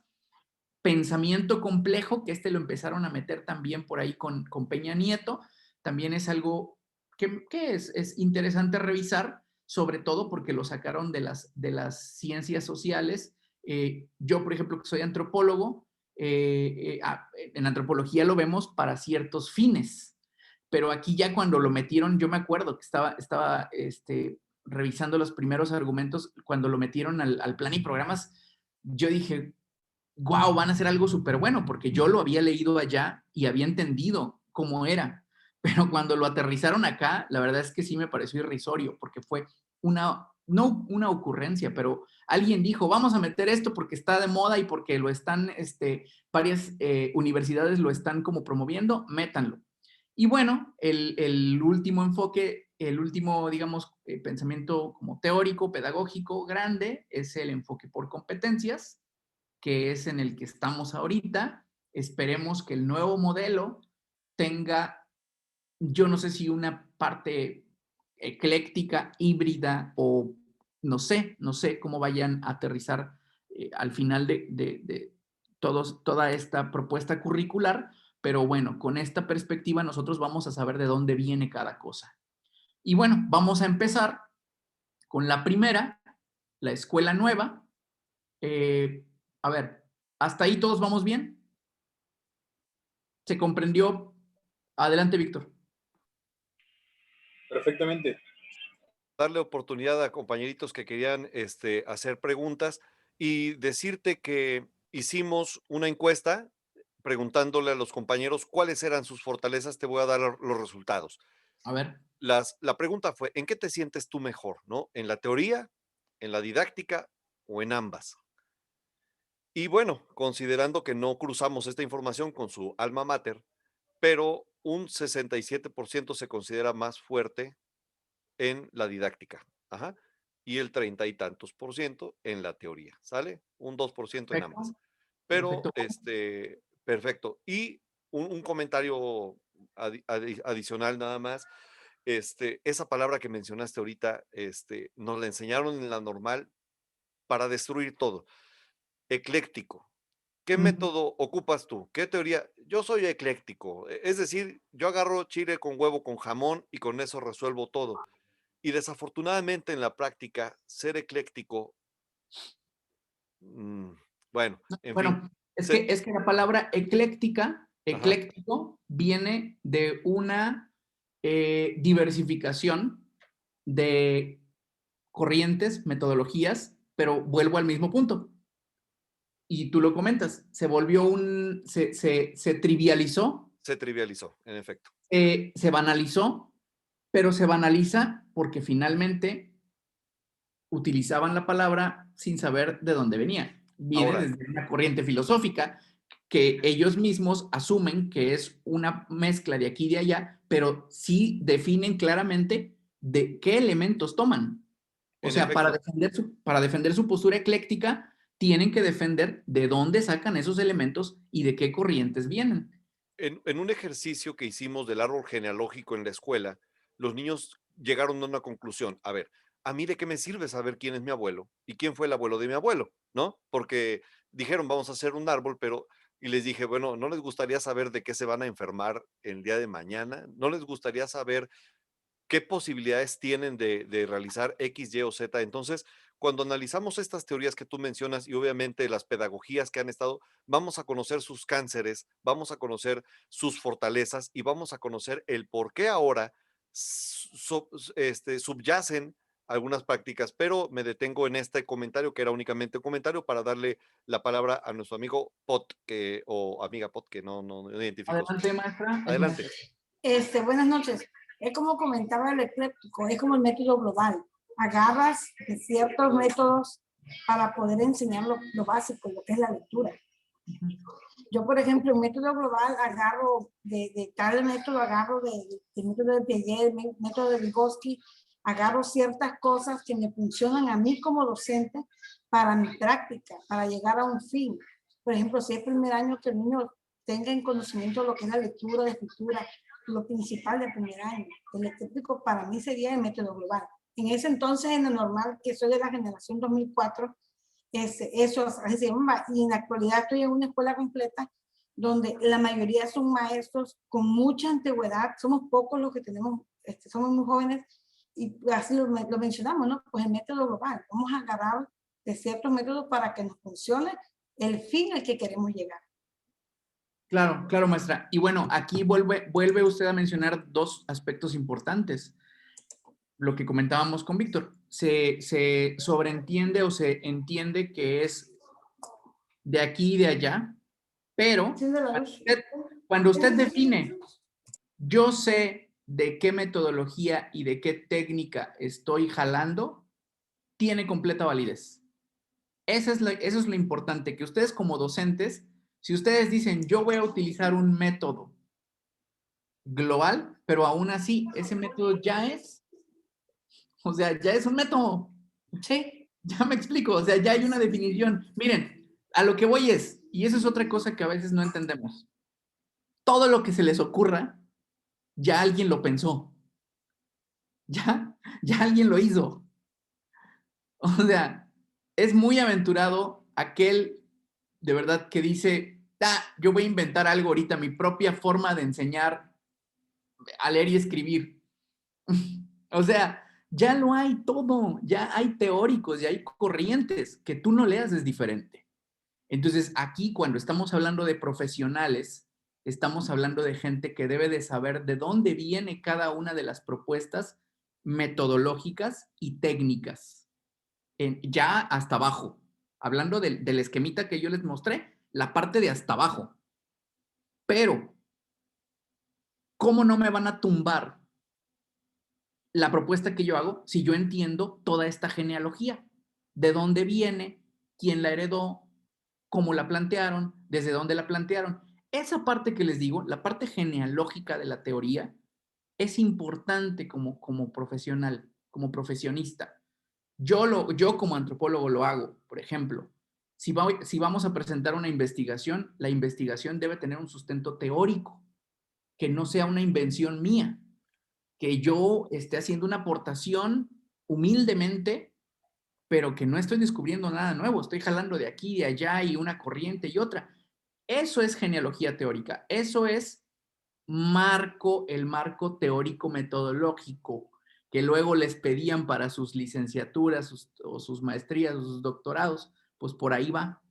S1: Pensamiento complejo, que lo empezaron a meter también por ahí con Peña Nieto, también es algo que es interesante revisar, sobre todo porque lo sacaron de las ciencias sociales. Yo, por ejemplo, que soy antropólogo, en antropología lo vemos para ciertos fines, pero aquí ya cuando lo metieron, yo me acuerdo que estaba revisando los primeros argumentos, cuando lo metieron al plan y programas, yo dije, wow, van a hacer algo súper bueno, porque yo lo había leído allá y había entendido cómo era, pero cuando lo aterrizaron acá, la verdad es que sí me pareció irrisorio, porque fue no una ocurrencia, pero alguien dijo, vamos a meter esto porque está de moda y porque lo están, varias universidades lo están como promoviendo, métanlo. Y bueno, el último enfoque, el último, digamos, pensamiento como teórico, pedagógico, grande, es el enfoque por competencias, que es en el que estamos ahorita. Esperemos que el nuevo modelo tenga, yo no sé si una parte ecléctica, híbrida, o no sé cómo vayan a aterrizar al final de toda esta propuesta curricular, pero bueno, con esta perspectiva nosotros vamos a saber de dónde viene cada cosa. Y bueno, vamos a empezar con la primera, la escuela nueva. A ver, ¿hasta ahí todos vamos bien? ¿Se comprendió? Adelante, Víctor.
S5: Perfectamente.
S2: Darle oportunidad a compañeritos que querían hacer preguntas y decirte que hicimos una encuesta preguntándole a los compañeros cuáles eran sus fortalezas. Te voy a dar los resultados.
S1: A ver.
S2: La pregunta fue, ¿en qué te sientes tú mejor? ¿No? ¿En la teoría, en la didáctica o en ambas? Y bueno, considerando que no cruzamos esta información con su alma mater, pero un 67% se considera más fuerte en la didáctica. Ajá. Y el 30 y tantos por ciento en la teoría, ¿sale? Un 2% en ambas. Pero,
S1: Perfecto.
S2: perfecto. Y un comentario adicional nada más. Esa palabra que mencionaste ahorita, nos la enseñaron en la normal para destruir todo. Ecléctico. ¿Qué método ocupas tú? ¿Qué teoría? Yo soy ecléctico, es decir, yo agarro chile con huevo con jamón y con eso resuelvo todo. Y desafortunadamente en la práctica, ser ecléctico, bueno, en fin.
S1: Bueno, es que la palabra ecléctico, viene de una diversificación de corrientes, metodologías, pero vuelvo al mismo punto. Y tú lo comentas, se trivializó.
S2: Se trivializó, en efecto.
S1: Se banalizó, pero se banaliza porque finalmente utilizaban la palabra sin saber de dónde venía. Viene
S2: Ahora,
S1: desde una corriente filosófica que ellos mismos asumen que es una mezcla de aquí y de allá, pero sí definen claramente de qué elementos toman. O
S2: en
S1: sea,
S2: efecto,
S1: para defender su postura ecléctica, tienen que defender de dónde sacan esos elementos y de qué corrientes vienen.
S2: en un ejercicio que hicimos del árbol genealógico en la escuela, los niños llegaron a una conclusión. A ver, ¿a mí de qué me sirve saber quién es mi abuelo y quién fue el abuelo de mi abuelo? ¿No? Porque dijeron, vamos a hacer un árbol, pero... Y les dije, bueno, ¿no les gustaría saber de qué se van a enfermar el día de mañana? ¿No les gustaría saber qué posibilidades tienen de realizar X, Y o Z? Entonces, cuando analizamos estas teorías que tú mencionas y obviamente las pedagogías que han estado, vamos a conocer sus cánceres, vamos a conocer sus fortalezas y vamos a conocer el por qué ahora subyacen algunas prácticas, pero me detengo en este comentario que era únicamente un comentario para darle la palabra a nuestro amigo Pot o amiga Pot, que no identifico.
S1: Adelante, maestra.
S2: Adelante.
S5: Buenas noches. Es como comentaba el ecléptico, es como el método global. Agarras de ciertos métodos para poder enseñar lo básico, lo que es la lectura. Yo, por ejemplo, en método global agarro de tal método, agarro del método de Piaget, método de Vygotsky, agarro ciertas cosas que me funcionan a mí como docente para mi práctica, para llegar a un fin. Por ejemplo, si es primer año, que el niño tenga en conocimiento lo que es la lectura, la escritura, lo principal de primer año. El ecléptico para mí sería el método global. En ese entonces, en lo normal, que soy de la generación 2004, eso así, y en la actualidad estoy en una escuela completa donde la mayoría son maestros con mucha antigüedad, somos pocos los que tenemos, somos muy jóvenes, y así lo mencionamos, ¿no? Pues el método global, vamos a agarrar de ciertos métodos para que nos funcione el fin al que queremos llegar.
S1: Claro, claro, maestra. Y bueno, aquí vuelve usted a mencionar dos aspectos importantes. Lo que comentábamos con Víctor, se sobreentiende o se entiende que es de aquí y de allá, pero cuando usted define, yo sé de qué metodología y de qué técnica estoy jalando, tiene completa validez. Eso es lo importante, que ustedes como docentes, si ustedes dicen, yo voy a utilizar un método global, pero aún así, ese método ya es, o sea, ya es un método.
S5: Sí.
S1: Ya me explico, o sea, ya hay una definición. Miren, a lo que voy es, y eso es otra cosa que a veces no entendemos, todo lo que se les ocurra, ya alguien lo pensó, ya alguien lo hizo. O sea, es muy aventurado aquel de verdad que dice, yo voy a inventar algo ahorita, mi propia forma de enseñar a leer y escribir. O sea, ya lo hay todo, ya hay teóricos, ya hay corrientes, que tú no leas es diferente. Entonces, aquí cuando estamos hablando de profesionales, estamos hablando de gente que debe de saber de dónde viene cada una de las propuestas metodológicas y técnicas, ya hasta abajo. Hablando del esquemita que yo les mostré, la parte de hasta abajo. Pero, ¿cómo no me van a tumbar la propuesta que yo hago si yo entiendo toda esta genealogía? ¿De dónde viene? ¿Quién la heredó? ¿Cómo la plantearon? ¿Desde dónde la plantearon? Esa parte que les digo, la parte genealógica de la teoría, es importante como profesional, como profesionista. Yo como antropólogo lo hago, por ejemplo. Si vamos a presentar una investigación, la investigación debe tener un sustento teórico, que no sea una invención mía, que yo esté haciendo una aportación humildemente, pero que no estoy descubriendo nada nuevo, estoy jalando de aquí, de allá y una corriente y otra. Eso es genealogía teórica, eso es el marco teórico metodológico que luego les pedían para sus licenciaturas o sus maestrías o sus doctorados, pues por ahí va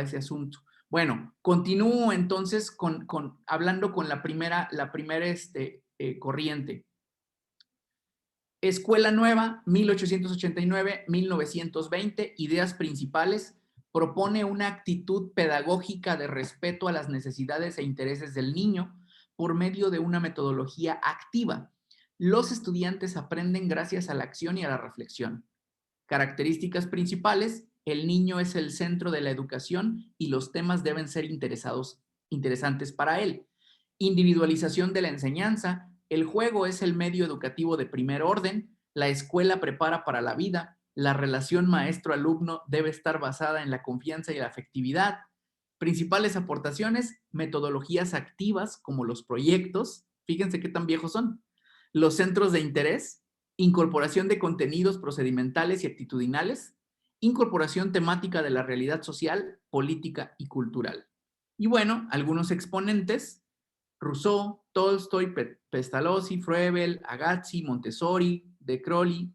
S1: ese asunto. Bueno, continúo entonces hablando con la primera corriente. Escuela Nueva, 1889-1920, ideas principales, propone una actitud pedagógica de respeto a las necesidades e intereses del niño por medio de una metodología activa. Los estudiantes aprenden gracias a la acción y a la reflexión. Características principales: el niño es el centro de la educación y los temas deben ser interesantes para él. Individualización de la enseñanza: el juego es el medio educativo de primer orden, la escuela prepara para la vida, la relación maestro-alumno debe estar basada en la confianza y la afectividad. Principales aportaciones: metodologías activas como los proyectos, fíjense qué tan viejos son, los centros de interés, incorporación de contenidos procedimentales y actitudinales, incorporación temática de la realidad social, política y cultural. Y bueno, algunos exponentes: Rousseau, Tolstoy, Pestalozzi, Froebel, Agazzi, Montessori, De Crowley,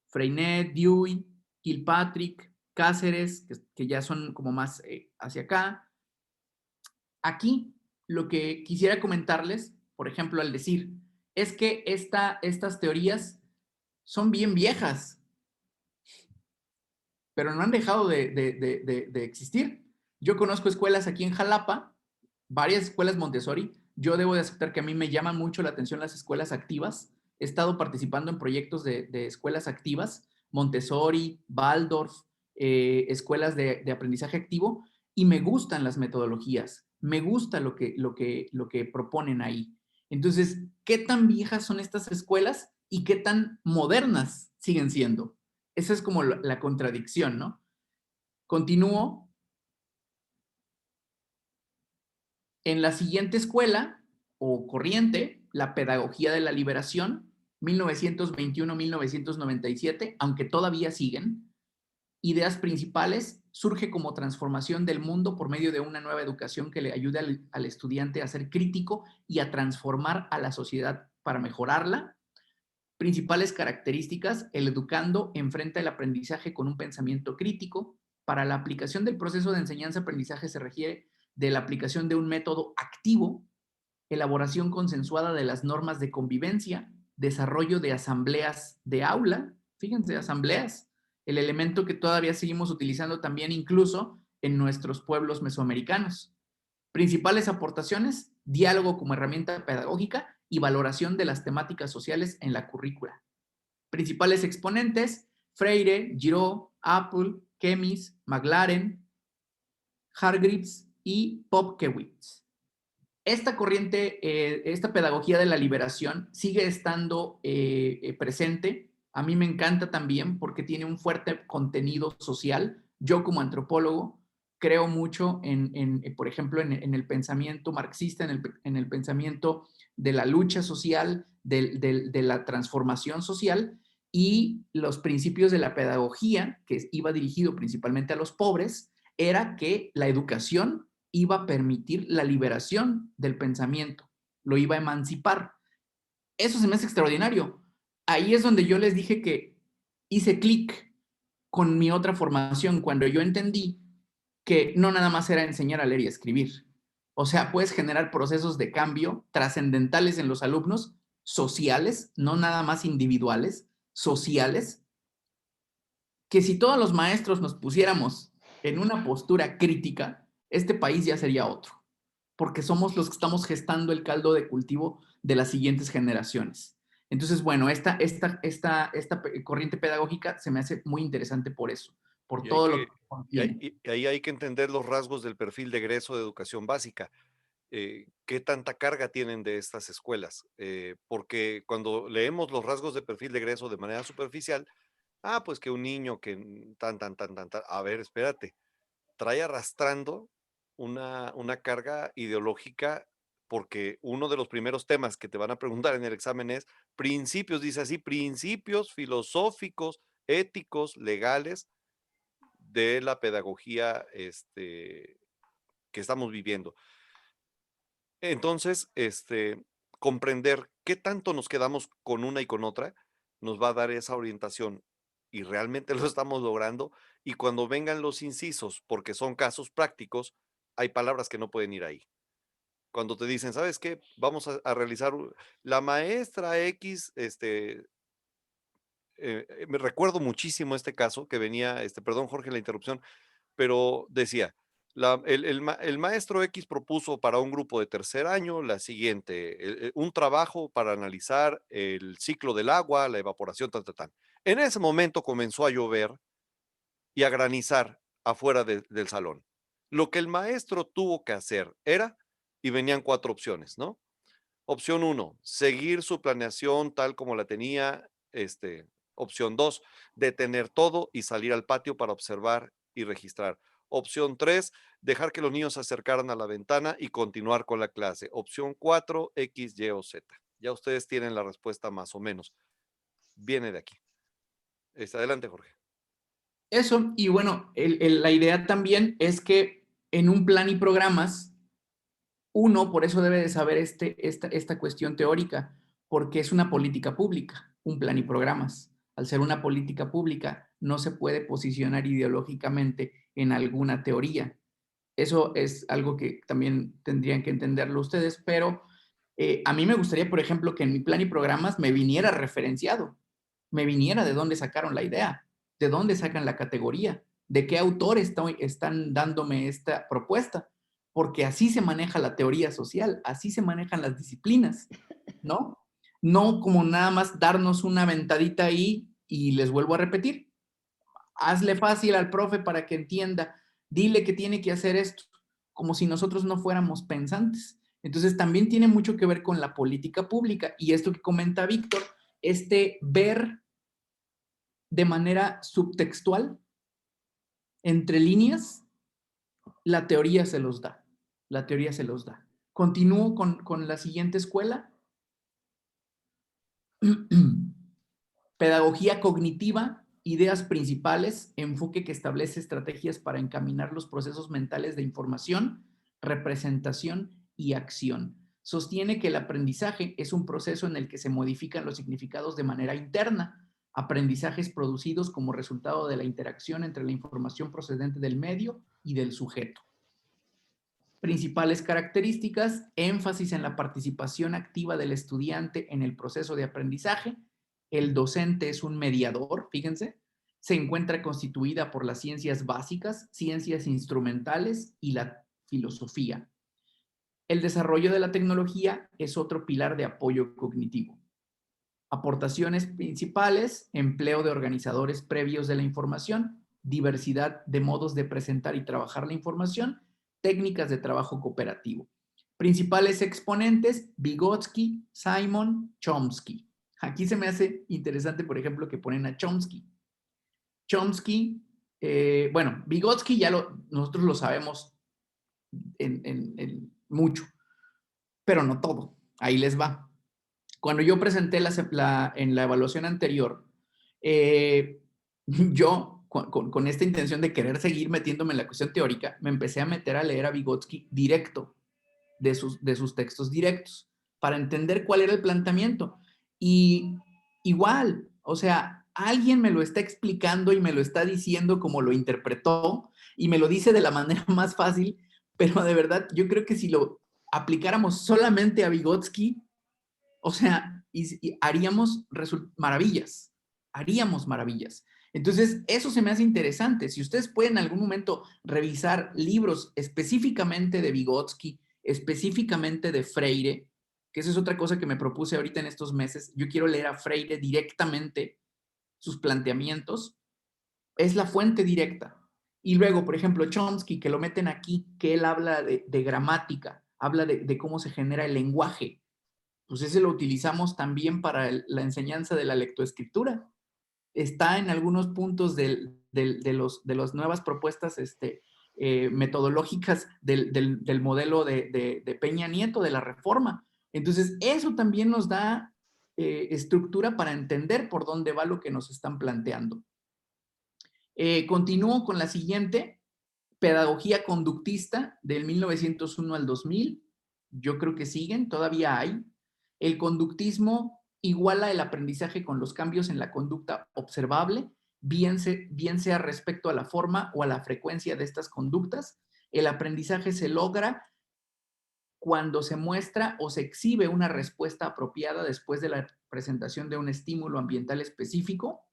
S1: Freinet, Dewey, Kilpatrick, Cáceres, que ya son como más hacia acá. Aquí lo que quisiera comentarles, por ejemplo, al decir, es que estas teorías son bien viejas, pero no han dejado de existir. Yo conozco escuelas aquí en Jalapa, varias escuelas Montessori. Yo debo de aceptar que a mí me llaman mucho la atención las escuelas activas. He estado participando en proyectos de escuelas activas, Montessori, Waldorf, escuelas de aprendizaje activo, y me gustan las metodologías, me gusta lo que proponen ahí. Entonces, ¿qué tan viejas son estas escuelas y qué tan modernas siguen siendo? Esa es como la contradicción, ¿no? Continúo. En la siguiente escuela o corriente, la pedagogía de la liberación, 1921-1997, aunque todavía siguen, ideas principales: surge como transformación del mundo por medio de una nueva educación que le ayude al estudiante a ser crítico y a transformar a la sociedad para mejorarla. Principales características: el educando enfrenta el aprendizaje con un pensamiento crítico. Para la aplicación del proceso de enseñanza-aprendizaje se requiere de la aplicación de un método activo, elaboración consensuada de las normas de convivencia, desarrollo de asambleas de aula. Fíjense, asambleas, el elemento que todavía seguimos utilizando también incluso en nuestros pueblos mesoamericanos. Principales aportaciones: diálogo como herramienta pedagógica y valoración de las temáticas sociales en la currícula. Principales exponentes: Freire, Giraud, Apple, Kemis, McLaren, Hargreaves y Popkewitz. Esta corriente, esta pedagogía de la liberación sigue estando presente. A mí me encanta también porque tiene un fuerte contenido social. Yo como antropólogo creo mucho por ejemplo, en el pensamiento marxista, en el pensamiento de la lucha social, de la transformación social, y los principios de la pedagogía, que iba dirigido principalmente a los pobres, era que la educación iba a permitir la liberación del pensamiento, lo iba a emancipar. Eso se me hace extraordinario. Ahí es donde yo les dije que hice clic con mi otra formación, cuando yo entendí que no nada más era enseñar a leer y escribir. O sea, puedes generar procesos de cambio trascendentales en los alumnos, sociales, no nada más individuales, sociales, que si todos los maestros nos pusiéramos en una postura crítica, este país ya sería otro, porque somos los que estamos gestando el caldo de cultivo de las siguientes generaciones. Entonces, bueno, esta corriente pedagógica se me hace muy interesante por eso, por todo lo que contiene.
S2: Y ahí hay que entender los rasgos del perfil de egreso de educación básica. ¿Qué tanta carga tienen de estas escuelas? Porque cuando leemos los rasgos de perfil de egreso de manera superficial, pues que un niño que a ver, espérate, trae arrastrando una carga ideológica, porque uno de los primeros temas que te van a preguntar en el examen es principios, dice así, principios filosóficos, éticos, legales de la pedagogía que estamos viviendo. Entonces, comprender qué tanto nos quedamos con una y con otra nos va a dar esa orientación, y realmente lo estamos logrando. Y cuando vengan los incisos, porque son casos prácticos, hay palabras que no pueden ir ahí. Cuando te dicen, ¿sabes qué? Vamos a realizar la maestra X, me recuerdo muchísimo este caso que venía, perdón, Jorge, la interrupción, pero decía, el maestro X propuso para un grupo de tercer año la siguiente, un trabajo para analizar el ciclo del agua, la evaporación, En ese momento comenzó a llover y a granizar afuera del salón. Lo que el maestro tuvo que hacer era, y venían 4 opciones, ¿no? Opción 1, seguir su planeación tal como la tenía. Opción 2, detener todo y salir al patio para observar y registrar. Opción 3, dejar que los niños se acercaran a la ventana y continuar con la clase. Opción 4, X, Y o Z. Ya ustedes tienen la respuesta más o menos. Viene de aquí. Adelante, Jorge.
S1: Eso, y bueno, la idea también es que en un plan y programas, uno por eso debe de saber esta cuestión teórica, porque es una política pública, un plan y programas. Al ser una política pública, no se puede posicionar ideológicamente en alguna teoría. Eso es algo que también tendrían que entenderlo ustedes, pero a mí me gustaría, por ejemplo, que en mi plan y programas me viniera referenciado, me viniera de dónde sacaron la idea, de dónde sacan la categoría, de qué autores están dándome esta propuesta, porque así se maneja la teoría social, así se manejan las disciplinas, ¿no? No como nada más darnos una ventadita ahí y les vuelvo a repetir, hazle fácil al profe para que entienda, dile que tiene que hacer esto, como si nosotros no fuéramos pensantes. Entonces también tiene mucho que ver con la política pública y esto que comenta Víctor, ver de manera subtextual, entre líneas, la teoría se los da. La teoría se los da. Continúo con la siguiente escuela. Pedagogía cognitiva, ideas principales, enfoque que establece estrategias para encaminar los procesos mentales de información, representación y acción. Sostiene que el aprendizaje es un proceso en el que se modifican los significados de manera interna, aprendizajes producidos como resultado de la interacción entre la información procedente del medio y del sujeto. Principales características: énfasis en la participación activa del estudiante en el proceso de aprendizaje. El docente es un mediador, fíjense. Se encuentra constituida por las ciencias básicas, ciencias instrumentales y la filosofía. El desarrollo de la tecnología es otro pilar de apoyo cognitivo. Aportaciones principales: empleo de organizadores previos de la información, diversidad de modos de presentar y trabajar la información, técnicas de trabajo cooperativo. Principales exponentes: Vygotsky, Simon, Chomsky. Aquí se me hace interesante, por ejemplo, que ponen a Chomsky. Chomsky, bueno, Vygotsky ya nosotros lo sabemos en mucho, pero no todo. Ahí les va. Cuando yo presenté en la evaluación anterior, yo, con esta intención de querer seguir metiéndome en la cuestión teórica, me empecé a meter a leer a Vygotsky directo, de sus textos directos, para entender cuál era el planteamiento. Y igual, o sea, alguien me lo está explicando y me lo está diciendo como lo interpretó, y me lo dice de la manera más fácil, pero de verdad, yo creo que si lo aplicáramos solamente a Vygotsky, o sea, y haríamos maravillas, haríamos maravillas. Entonces, eso se me hace interesante. Si ustedes pueden en algún momento revisar libros específicamente de Vygotsky, específicamente de Freire, que esa es otra cosa que me propuse ahorita en estos meses, yo quiero leer a Freire directamente, sus planteamientos, es la fuente directa. Y luego, por ejemplo, Chomsky, que lo meten aquí, que él habla de gramática, habla de cómo se genera el lenguaje. Pues ese lo utilizamos también para la enseñanza de la lectoescritura. Está en algunos puntos de las nuevas propuestas metodológicas del modelo de Peña Nieto, de la reforma. Entonces, eso también nos da estructura para entender por dónde va lo que nos están planteando. Continúo con la siguiente, pedagogía conductista del 1901 al 2000. Yo creo que siguen, todavía hay. El conductismo iguala el aprendizaje con los cambios en la conducta observable, bien sea respecto a la forma o a la frecuencia de estas conductas. El aprendizaje se logra cuando se muestra o se exhibe una respuesta apropiada después de la presentación de un estímulo ambiental específico.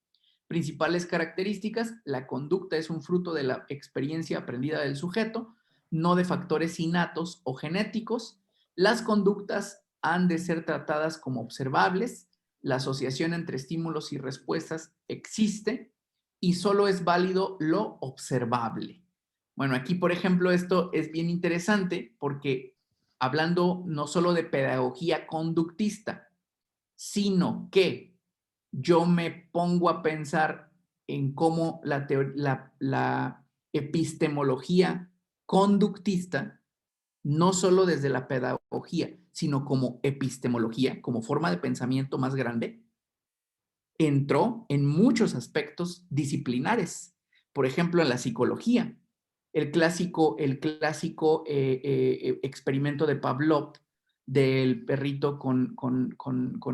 S1: Principales características: la conducta es un fruto de la experiencia aprendida del sujeto, no de factores innatos o genéticos. Las conductas han de ser tratadas como observables. la asociación entre estímulos y respuestas existe y solo es válido lo observable. Bueno, aquí, por ejemplo, esto es bien interesante porque hablando no solo de pedagogía conductista, sino que yo me pongo a pensar en cómo la epistemología conductista, no solo desde la pedagogía, sino como epistemología, como forma de pensamiento más grande, entró en muchos aspectos disciplinares. Por ejemplo, en la psicología. El clásico experimento de Pavlov del perrito con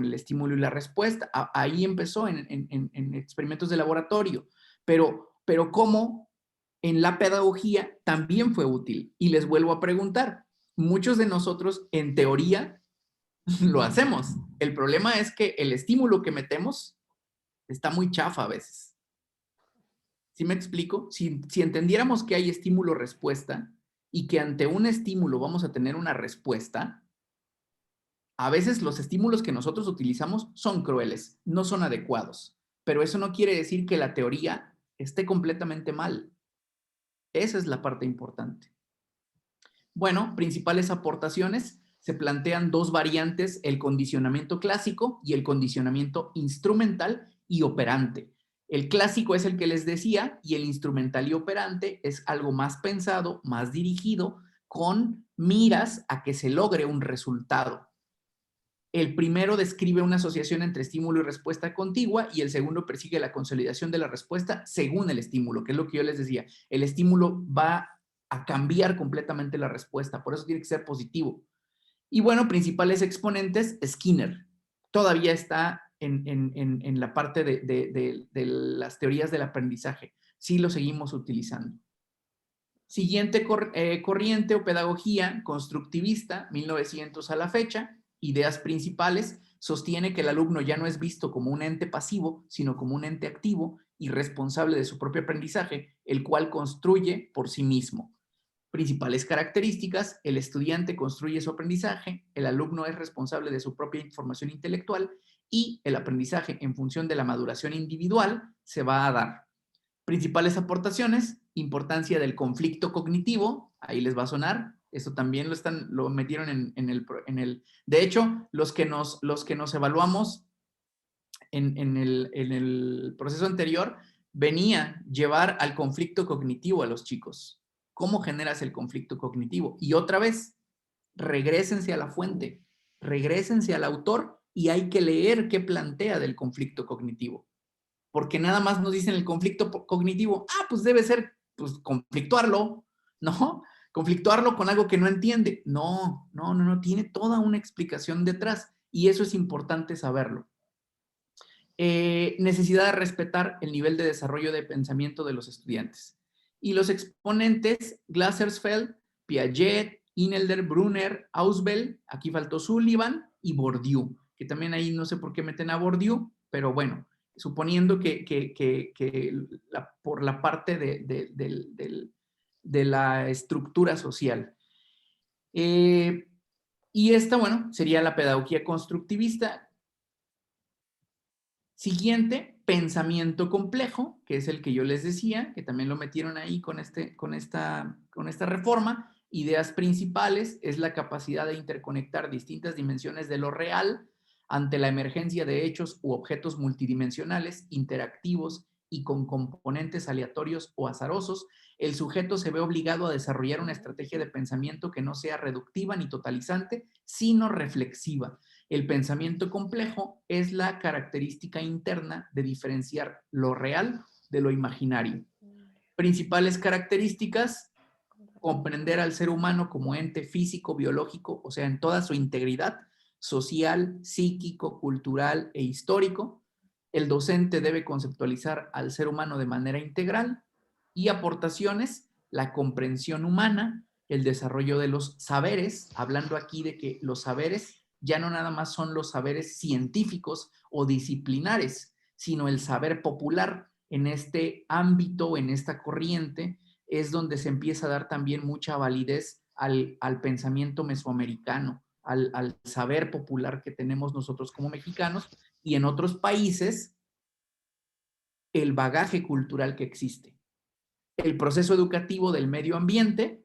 S1: el estímulo y la respuesta. Ahí empezó en experimentos de laboratorio. Pero cómo en la pedagogía también fue útil. Y les vuelvo a preguntar, muchos de nosotros en teoría lo hacemos. El problema es que el estímulo que metemos está muy chafa a veces. ¿Sí me explico? Si entendiéramos que hay estímulo-respuesta y que ante un estímulo vamos a tener una respuesta, a veces los estímulos que nosotros utilizamos son crueles, no son adecuados. Pero eso no quiere decir que la teoría esté completamente mal. Esa es la parte importante. Bueno, principales aportaciones. Se plantean dos variantes, el condicionamiento clásico y el condicionamiento instrumental y operante. El clásico es el que les decía y el instrumental y operante es algo más pensado, más dirigido, con miras a que se logre un resultado. El primero describe una asociación entre estímulo y respuesta contigua y el segundo persigue la consolidación de la respuesta según el estímulo, que es lo que yo les decía. El estímulo va a cambiar completamente la respuesta, por eso tiene que ser positivo. Y bueno, principales exponentes, Skinner. Todavía está en la parte de las teorías del aprendizaje. Sí lo seguimos utilizando. Siguiente corriente o pedagogía constructivista, 1900 a la fecha. Ideas principales, sostiene que el alumno ya no es visto como un ente pasivo, sino como un ente activo y responsable de su propio aprendizaje, el cual construye por sí mismo. Principales características, el estudiante construye su aprendizaje, el alumno es responsable de su propia información intelectual y el aprendizaje en función de la maduración individual se va a dar. Principales aportaciones, importancia del conflicto cognitivo, ahí les va a sonar, esto también lo metieron en el... De hecho, los que nos evaluamos en el proceso anterior, venía llevar al conflicto cognitivo a los chicos. ¿Cómo generas el conflicto cognitivo? Y otra vez, regrésense a la fuente, regrésense al autor y hay que leer qué plantea del conflicto cognitivo. Porque nada más nos dicen el conflicto cognitivo, pues debe ser, pues, conflictuarlo, ¿no? Conflictuarlo con algo que no entiende. No, tiene toda una explicación detrás y eso es importante saberlo. Necesidad de respetar el nivel de desarrollo de pensamiento de los estudiantes. Y los exponentes, Glassersfeld, Piaget, Inelder, Brunner, Ausubel, aquí faltó Sullivan y Bourdieu, que también ahí no sé por qué meten a Bourdieu, pero bueno, suponiendo que por la parte de la estructura social. Y esta, bueno, sería la pedagogía constructivista. Siguiente, pensamiento complejo, que es el que yo les decía, que también lo metieron ahí con esta reforma. Ideas principales es la capacidad de interconectar distintas dimensiones de lo real ante la emergencia de hechos u objetos multidimensionales, interactivos y con componentes aleatorios o azarosos. El sujeto se ve obligado a desarrollar una estrategia de pensamiento que no sea reductiva ni totalizante, sino reflexiva. El pensamiento complejo es la característica interna de diferenciar lo real de lo imaginario. Principales características: comprender al ser humano como ente físico, biológico, o sea, en toda su integridad, social, psíquico, cultural e histórico. El docente debe conceptualizar al ser humano de manera integral. Y aportaciones: la comprensión humana, el desarrollo de los saberes, hablando aquí de que los saberes ya no nada más son los saberes científicos o disciplinares, sino el saber popular. En este ámbito, en esta corriente, es donde se empieza a dar también mucha validez al pensamiento mesoamericano, al saber popular que tenemos nosotros como mexicanos, y en otros países el bagaje cultural que existe. El proceso educativo del medio ambiente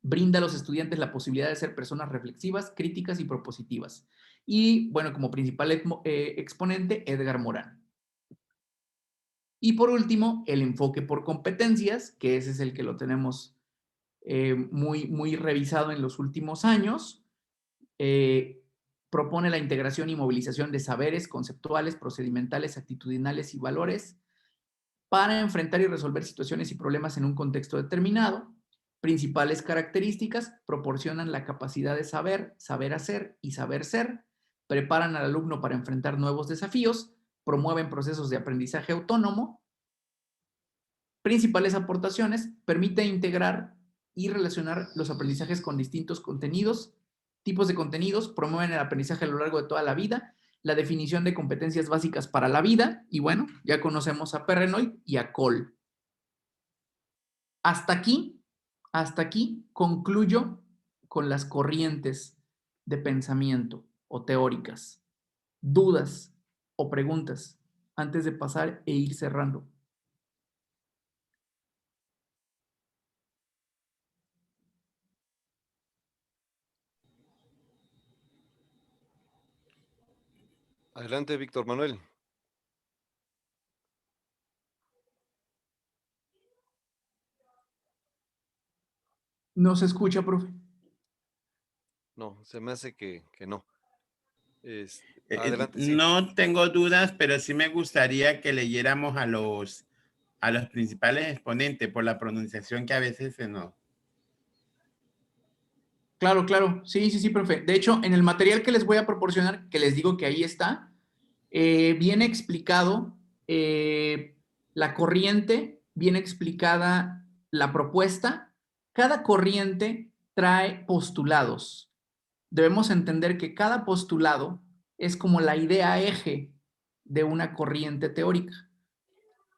S1: brinda a los estudiantes la posibilidad de ser personas reflexivas, críticas y propositivas. Y, bueno, como principal exponente, Edgar Morin. Y por último, el enfoque por competencias, que ese es el que lo tenemos muy revisado en los últimos años. Propone la integración y movilización de saberes conceptuales, procedimentales, actitudinales y valores para enfrentar y resolver situaciones y problemas en un contexto determinado. Principales características: proporcionan la capacidad de saber, saber hacer y saber ser, preparan al alumno para enfrentar nuevos desafíos, promueven procesos de aprendizaje autónomo. Principales aportaciones: permite integrar y relacionar los aprendizajes con distintos contenidos, tipos de contenidos, promueven el aprendizaje a lo largo de toda la vida, la definición de competencias básicas para la vida, y bueno, ya conocemos a Perrenoy y a Cole. Hasta aquí concluyo con las corrientes de pensamiento o teóricas. ¿Dudas o preguntas antes de pasar e ir cerrando?
S2: Adelante, Víctor Manuel.
S1: No se escucha, profe.
S2: No, se me hace que no. Adelante, sí.
S6: No tengo dudas, pero sí me gustaría que leyéramos a los principales exponentes por la pronunciación que a veces se nos...
S1: Claro, claro. Sí, profe. De hecho, en el material que les voy a proporcionar, que les digo que ahí está, viene explicado la corriente, viene explicada la propuesta. Cada corriente trae postulados. Debemos entender que cada postulado es como la idea eje de una corriente teórica.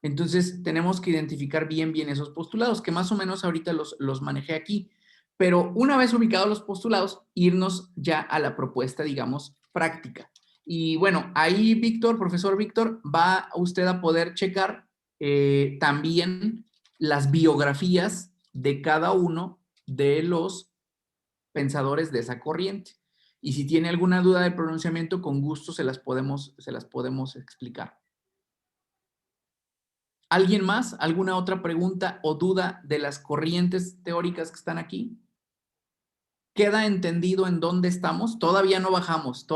S1: Entonces, tenemos que identificar bien esos postulados, que más o menos ahorita los manejé aquí. Pero una vez ubicados los postulados, irnos ya a la propuesta, digamos, práctica. Y bueno, ahí Víctor, profesor Víctor, va usted a poder checar también las biografías de cada uno de los pensadores de esa corriente. Y si tiene alguna duda de pronunciamiento, con gusto se las podemos explicar. ¿Alguien más? ¿Alguna otra pregunta o duda de las corrientes teóricas que están aquí? ¿Queda entendido en dónde estamos? Todavía no bajamos,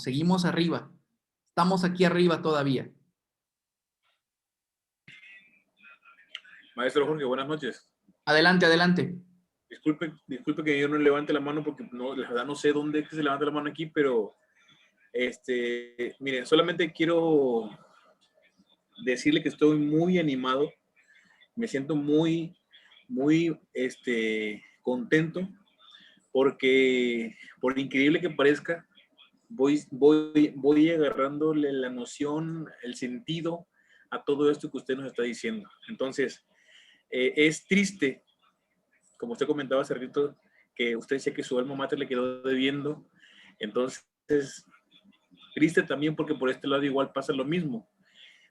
S1: seguimos arriba. Estamos aquí arriba todavía.
S7: Maestro Jorge, buenas noches.
S1: Adelante.
S7: Disculpe que yo no levante la mano porque no, la verdad no sé dónde es que se levanta la mano aquí, pero mire, solamente quiero decirle que estoy muy animado, me siento muy contento porque, por increíble que parezca, voy agarrándole la noción, el sentido a todo esto que usted nos está diciendo. Entonces, es triste, como usted comentaba hace ratito, que usted decía que su alma mater le quedó debiendo. Entonces, triste también porque por este lado igual pasa lo mismo.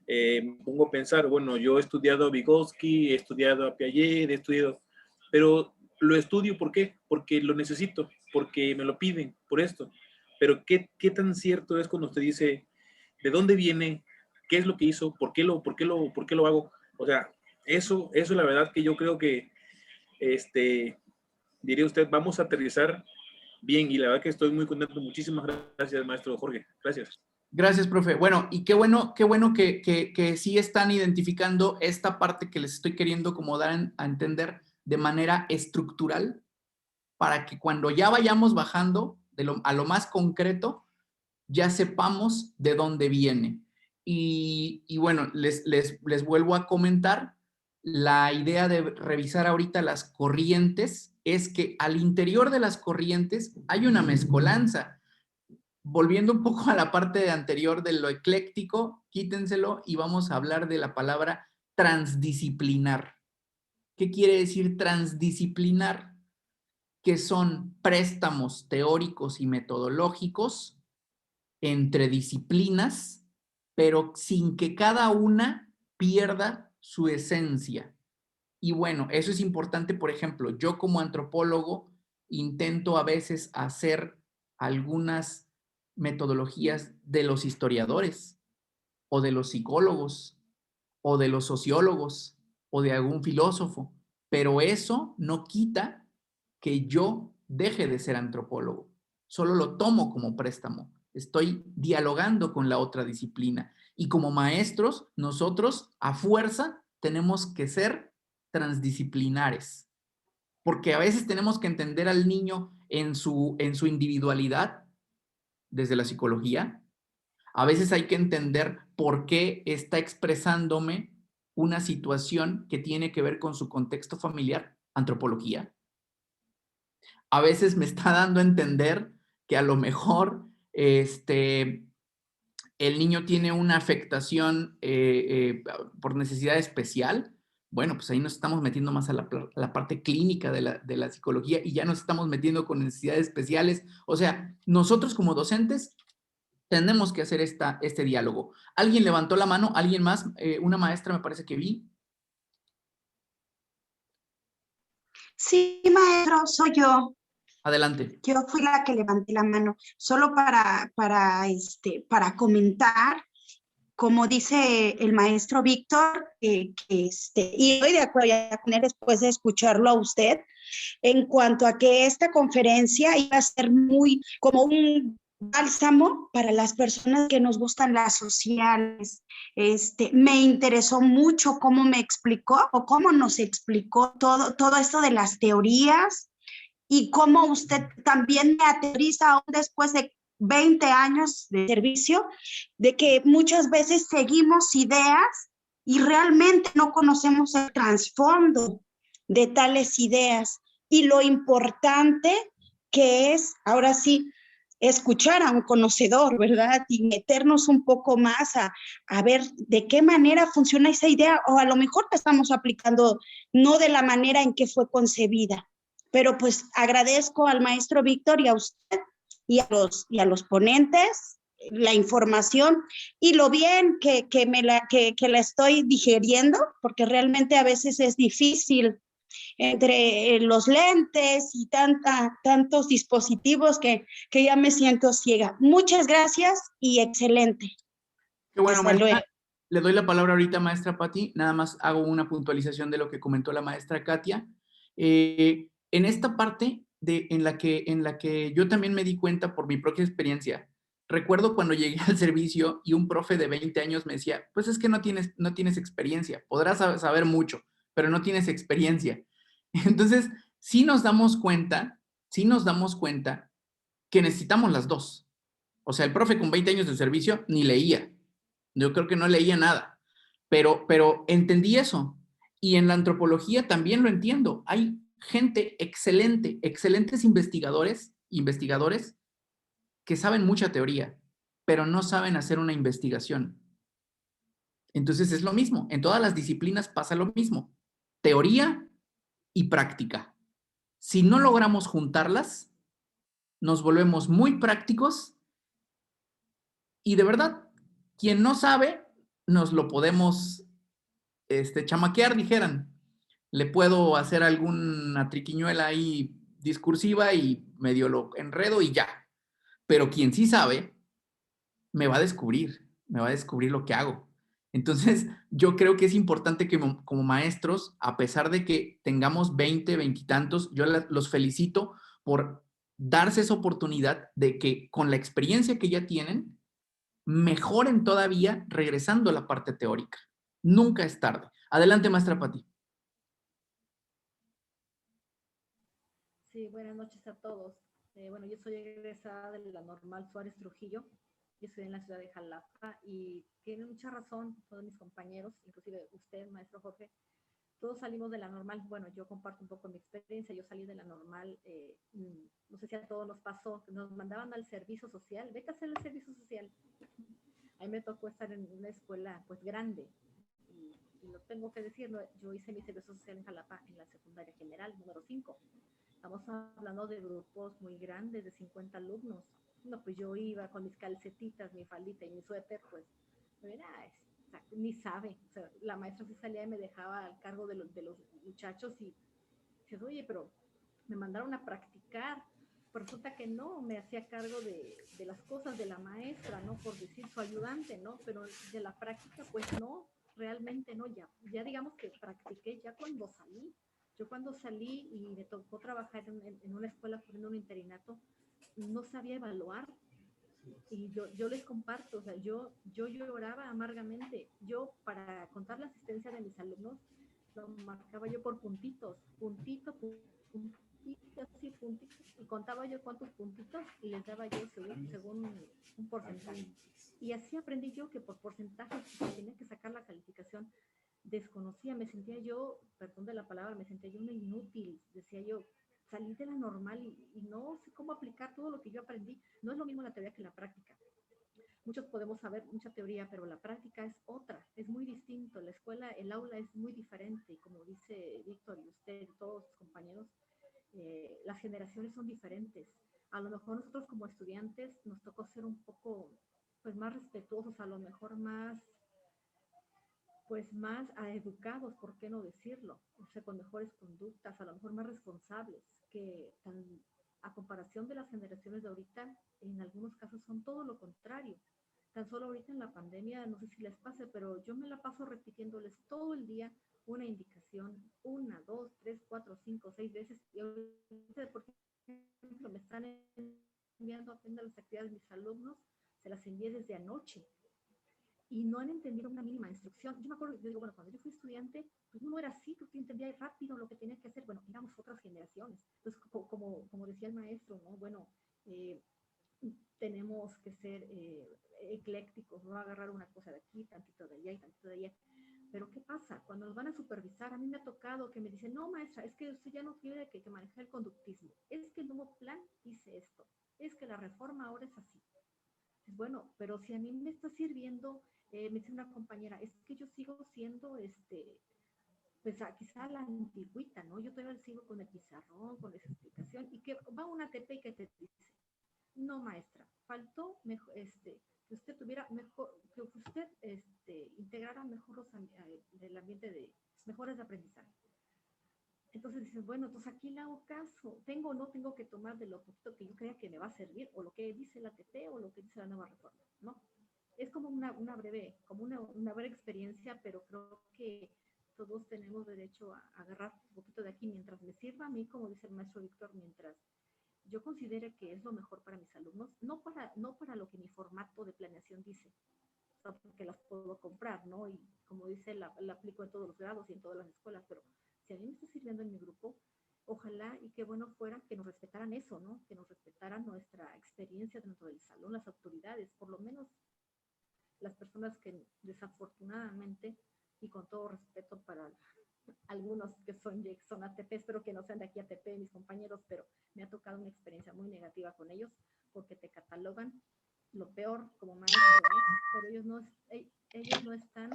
S7: Me pongo a pensar, bueno, yo he estudiado a Vygotsky, he estudiado a Piaget, pero lo estudio ¿por qué? Porque lo necesito, porque me lo piden, por esto. Pero ¿qué tan cierto es cuando usted dice de dónde viene, qué es lo que hizo, por qué lo hago? O sea, eso la verdad que yo creo que, diría usted, vamos a aterrizar bien, y la verdad que estoy muy contento. Muchísimas gracias, maestro Jorge. Gracias.
S1: Gracias, profe. Bueno, y qué bueno que sí están identificando esta parte que les estoy queriendo como dar a entender de manera estructural, para que cuando ya vayamos bajando a lo más concreto, ya sepamos de dónde viene. Y bueno, les vuelvo a comentar, la idea de revisar ahorita las corrientes es que al interior de las corrientes hay una mezcolanza. Volviendo un poco a la parte anterior de lo ecléctico, quítenselo y vamos a hablar de la palabra transdisciplinar. ¿Qué quiere decir transdisciplinar? Que son préstamos teóricos y metodológicos entre disciplinas, pero sin que cada una pierda su esencia. Y bueno, eso es importante. Por ejemplo, yo como antropólogo intento a veces hacer algunas metodologías de los historiadores o de los psicólogos o de los sociólogos o de algún filósofo, pero eso no quita que yo deje de ser antropólogo. Solo lo tomo como préstamo. Estoy dialogando con la otra disciplina. Y como maestros, nosotros a fuerza tenemos que ser transdisciplinares, porque a veces tenemos que entender al niño en su individualidad desde la psicología. A veces hay que entender por qué está expresándome una situación que tiene que ver con su contexto familiar, antropología. A veces me está dando a entender que a lo mejor el niño tiene una afectación por necesidad especial. Bueno, pues ahí nos estamos metiendo más a la parte clínica de la psicología y ya nos estamos metiendo con necesidades especiales. O sea, nosotros como docentes tenemos que hacer este diálogo. ¿Alguien levantó la mano? ¿Alguien más? Una maestra me parece que vi.
S8: Sí, maestro, soy yo.
S1: Adelante.
S8: Yo fui la que levanté la mano, solo para comentar, como dice el maestro Víctor, y estoy de acuerdo ya con él después de escucharlo a usted, en cuanto a que esta conferencia iba a ser muy como un bálsamo para las personas que nos gustan las sociales. Me interesó mucho cómo me explicó o cómo nos explicó todo esto de las teorías y cómo usted también me aterriza aún después de 20 años de servicio, de que muchas veces seguimos ideas y realmente no conocemos el trasfondo de tales ideas y lo importante que es, ahora sí, escuchar a un conocedor, ¿verdad? Y meternos un poco más a ver de qué manera funciona esa idea, o a lo mejor la estamos aplicando no de la manera en que fue concebida. Pero pues agradezco al maestro Víctor y a usted y a los ponentes la información y lo bien que la estoy digeriendo, porque realmente a veces es difícil entre los lentes y tantos dispositivos que ya me siento ciega. Muchas gracias y excelente.
S1: Qué bueno,
S8: Hasta
S1: maestra.
S8: luego.
S1: Le doy la palabra ahorita, maestra Patti. Nada más hago una puntualización de lo que comentó la maestra Katia. En esta parte en la que yo también me di cuenta por mi propia experiencia, recuerdo cuando llegué al servicio y un profe de 20 años me decía, pues es que no tienes experiencia, podrás saber mucho, pero no tienes experiencia. Entonces, sí nos damos cuenta que necesitamos las dos. O sea, el profe con 20 años de servicio ni leía. Yo creo que no leía nada, pero entendí eso. Y en la antropología también lo entiendo. Hay gente excelente, excelentes investigadores que saben mucha teoría, pero no saben hacer una investigación. Entonces es lo mismo. En todas las disciplinas pasa lo mismo. Teoría y práctica. Si no logramos juntarlas, nos volvemos muy prácticos y de verdad, quien no sabe, nos lo podemos chamaquear, dijeran. Le puedo hacer alguna triquiñuela ahí discursiva y medio lo enredo y ya. Pero quien sí sabe, me va a descubrir lo que hago. Entonces, yo creo que es importante que como maestros, a pesar de que tengamos 20 y tantos, yo los felicito por darse esa oportunidad de que con la experiencia que ya tienen, mejoren todavía regresando a la parte teórica. Nunca es tarde. Adelante, maestra Patti.
S9: Sí, buenas noches a todos. Bueno, yo soy egresada de la Normal Suárez Trujillo. Yo estoy en la ciudad de Jalapa y tiene mucha razón todos mis compañeros, inclusive usted, maestro Jorge. Todos salimos de la normal. Bueno, yo comparto un poco mi experiencia. Yo salí de la normal, no sé si a todos nos pasó, nos mandaban al servicio social. Vete a hacer el servicio social. A mí me tocó estar en una escuela pues grande. Y lo tengo que decir, ¿no? Yo hice mi servicio social en Jalapa en la secundaria general, número 5. Estamos hablando de grupos muy grandes, de 50 alumnos. No, pues yo iba con mis calcetitas, mi faldita y mi suéter, pues, mira, o sea, ni sabe. O sea, la maestra sí salía y me dejaba al cargo de los muchachos y dices, oye, pero me mandaron a practicar. Pero resulta que no, me hacía cargo de las cosas de la maestra, ¿no? Por decir su ayudante, ¿no? Pero de la práctica, pues no, realmente no. Ya digamos que practiqué ya cuando salí. Yo cuando salí y me tocó trabajar en una escuela poniendo un interinato, no sabía evaluar. Y yo les comparto, o sea, yo lloraba amargamente. Yo, para contar la asistencia de mis alumnos, lo marcaba yo por puntitos, puntito, así, puntitos, y contaba yo cuántos puntitos y les daba yo según un porcentaje. Y así aprendí yo que por porcentaje tenía que sacar la calificación. Desconocía, me sentía yo, perdón de la palabra, me sentía yo una inútil, decía yo, salí de la normal y no sé cómo aplicar todo lo que yo aprendí. No es lo mismo la teoría que la práctica. Muchos podemos saber mucha teoría, pero la práctica es otra, es muy distinto. La escuela, el aula es muy diferente. Y como dice Víctor y usted y todos sus compañeros, las generaciones son diferentes. A lo mejor nosotros como estudiantes nos tocó ser un poco pues más respetuosos, a lo mejor más educados, ¿por qué no decirlo? O sea, con mejores conductas, a lo mejor más responsables, que a comparación de las generaciones de ahorita, en algunos casos son todo lo contrario. Tan solo ahorita en la pandemia, no sé si les pase, pero yo me la paso repitiéndoles todo el día una indicación, 1, 2, 3, 4, 5, 6 veces. Y ahorita, por ejemplo, me están enviando apenas las actividades de mis alumnos, se las envié desde anoche. Y no han entendido una mínima instrucción. Yo me acuerdo, yo digo, bueno, cuando yo fui estudiante, pues no era así, porque entendía rápido lo que tenía que hacer. Bueno, éramos otras generaciones. Entonces, como decía el maestro, ¿no? Bueno, tenemos que ser eclécticos, no agarrar una cosa de aquí, tantito de allá y tantito de allá. Pero ¿qué pasa? Cuando nos van a supervisar, a mí me ha tocado que me dicen, no, maestra, es que usted ya no quiere que maneje el conductismo. Es que el nuevo plan dice esto. Es que la reforma ahora es así. Bueno, pero si a mí me está sirviendo, me dice una compañera, es que yo sigo siendo, pues quizá la antigüita, ¿no? Yo todavía sigo con el pizarrón, con esa explicación, y que va una TP y que te dice, no, maestra, faltó mejor, que usted tuviera mejor, que usted integrara mejor el ambiente de mejores de aprendizaje. Entonces dices, bueno, entonces aquí le hago caso, tengo o no tengo que tomar de lo poquito que yo crea que me va a servir, o lo que dice la TP o lo que dice la nueva reforma, ¿no? Es como una breve experiencia, pero creo que todos tenemos derecho a agarrar un poquito de aquí mientras me sirva a mí, como dice el maestro Víctor, mientras yo considere que es lo mejor para mis alumnos, no para lo que mi formato de planeación dice, o sea, porque las puedo comprar, ¿no? Y como dice, la aplico en todos los grados y en todas las escuelas, pero si a mí me está sirviendo en mi grupo, ojalá y qué bueno fuera que nos respetaran eso, ¿no? Que nos respetaran nuestra experiencia dentro del salón, las autoridades, por lo menos las personas que desafortunadamente, y con todo respeto para algunos que son ATP, espero que no sean de aquí ATP, mis compañeros, pero me ha tocado una experiencia muy negativa con ellos, porque te catalogan lo peor como maestro, ¿no? Pero ellos no están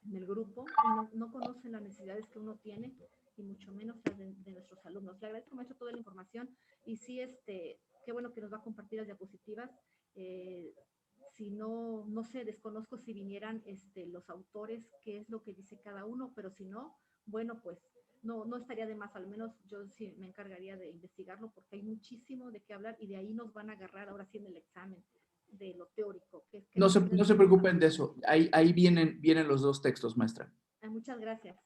S9: en el grupo y no conocen las necesidades que uno tiene, y mucho menos las de nuestros alumnos. Le agradezco mucho toda la información, y sí, qué bueno que nos va a compartir las diapositivas. Si no sé, desconozco si vinieran los autores, qué es lo que dice cada uno, pero si no, bueno, pues no estaría de más, al menos yo sí me encargaría de investigarlo, porque hay muchísimo de qué hablar, y de ahí nos van a agarrar ahora sí en el examen de lo teórico.
S1: No se preocupen de eso, ahí vienen los dos textos, maestra.
S9: Muchas gracias.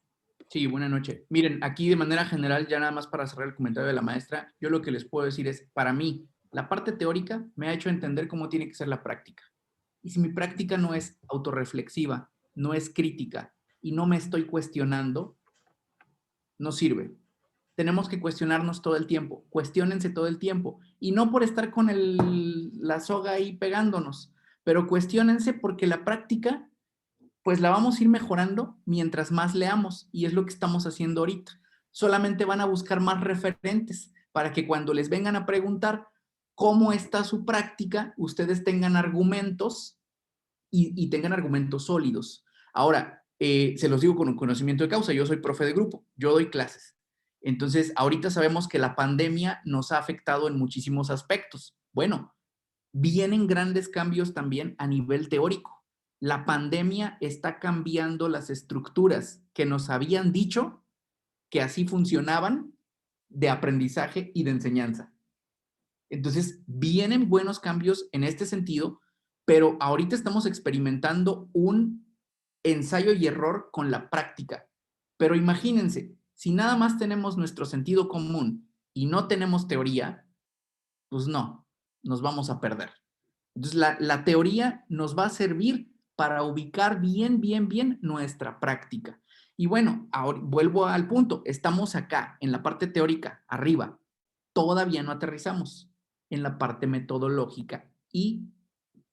S1: Sí, buena noche. Miren, aquí de manera general, ya nada más para cerrar el comentario de la maestra, yo lo que les puedo decir es, para mí, la parte teórica me ha hecho entender cómo tiene que ser la práctica. Y si mi práctica no es autorreflexiva, no es crítica y no me estoy cuestionando, no sirve. Tenemos que cuestionarnos todo el tiempo. Cuestiónense todo el tiempo. Y no por estar con la soga ahí pegándonos, pero cuestiónense porque la práctica, pues la vamos a ir mejorando mientras más leamos. Y es lo que estamos haciendo ahorita. Solamente van a buscar más referentes para que cuando les vengan a preguntar cómo está su práctica, ustedes tengan argumentos y tengan argumentos sólidos. Ahora, se los digo con un conocimiento de causa, yo soy profe de grupo, yo doy clases. Entonces, ahorita sabemos que la pandemia nos ha afectado en muchísimos aspectos. Bueno, vienen grandes cambios también a nivel teórico. La pandemia está cambiando las estructuras que nos habían dicho que así funcionaban de aprendizaje y de enseñanza. Entonces, vienen buenos cambios en este sentido, pero ahorita estamos experimentando un ensayo y error con la práctica. Pero imagínense, si nada más tenemos nuestro sentido común y no tenemos teoría, pues no, nos vamos a perder. Entonces, la teoría nos va a servir para ubicar bien nuestra práctica. Y bueno, ahora vuelvo al punto. Estamos acá, en la parte teórica, arriba. Todavía no aterrizamos en la parte metodológica y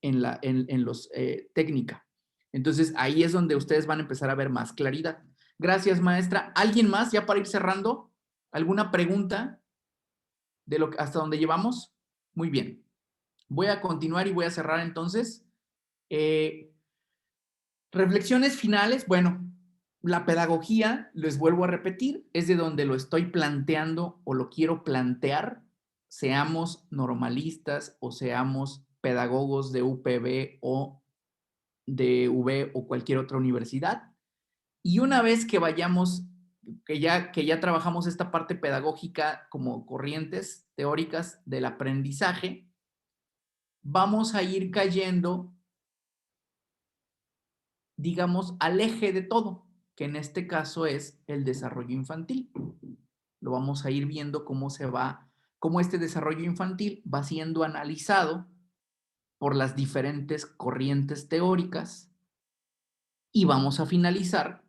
S1: en los técnica. Entonces, ahí es donde ustedes van a empezar a ver más claridad. Gracias, maestra. ¿Alguien más, ya para ir cerrando? ¿Alguna pregunta de hasta donde llevamos? Muy bien. Voy a continuar y voy a cerrar entonces. Reflexiones finales. Bueno, la pedagogía, les vuelvo a repetir, es de donde lo estoy planteando o lo quiero plantear, seamos normalistas o seamos pedagogos de UPB o de UB o cualquier otra universidad. Y una vez que vayamos, que ya trabajamos esta parte pedagógica como corrientes teóricas del aprendizaje, vamos a ir cayendo, digamos, al eje de todo, que en este caso es el desarrollo infantil. Lo vamos a ir viendo cómo este desarrollo infantil va siendo analizado por las diferentes corrientes teóricas y vamos a finalizar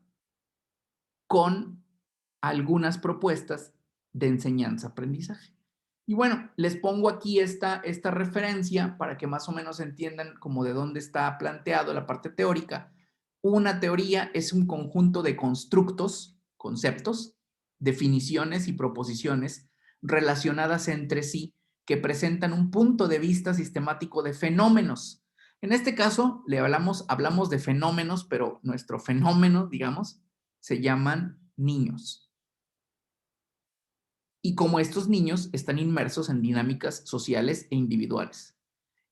S1: con algunas propuestas de enseñanza-aprendizaje. Y bueno, les pongo aquí esta referencia para que más o menos entiendan como de dónde está planteado la parte teórica. Una teoría es un conjunto de constructos, conceptos, definiciones y proposiciones relacionadas entre sí que presentan un punto de vista sistemático de fenómenos. En este caso, hablamos de fenómenos, pero nuestro fenómeno, digamos, se llaman niños. Y como estos niños están inmersos en dinámicas sociales e individuales,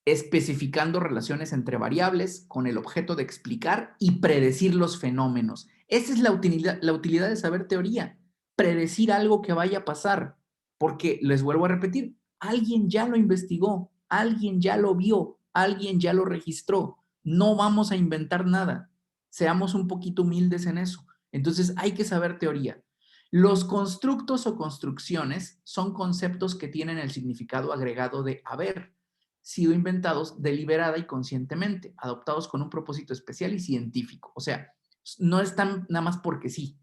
S1: especificando relaciones entre variables con el objeto de explicar y predecir los fenómenos. Esa es la utilidad de saber teoría, predecir algo que vaya a pasar, porque les vuelvo a repetir, alguien ya lo investigó, alguien ya lo vio, alguien ya lo registró. No vamos a inventar nada. Seamos un poquito humildes en eso. Entonces hay que saber teoría. Los constructos o construcciones son conceptos que tienen el significado agregado de haber sido inventados deliberada y conscientemente, adoptados con un propósito especial y científico. O sea, no están nada más porque sí.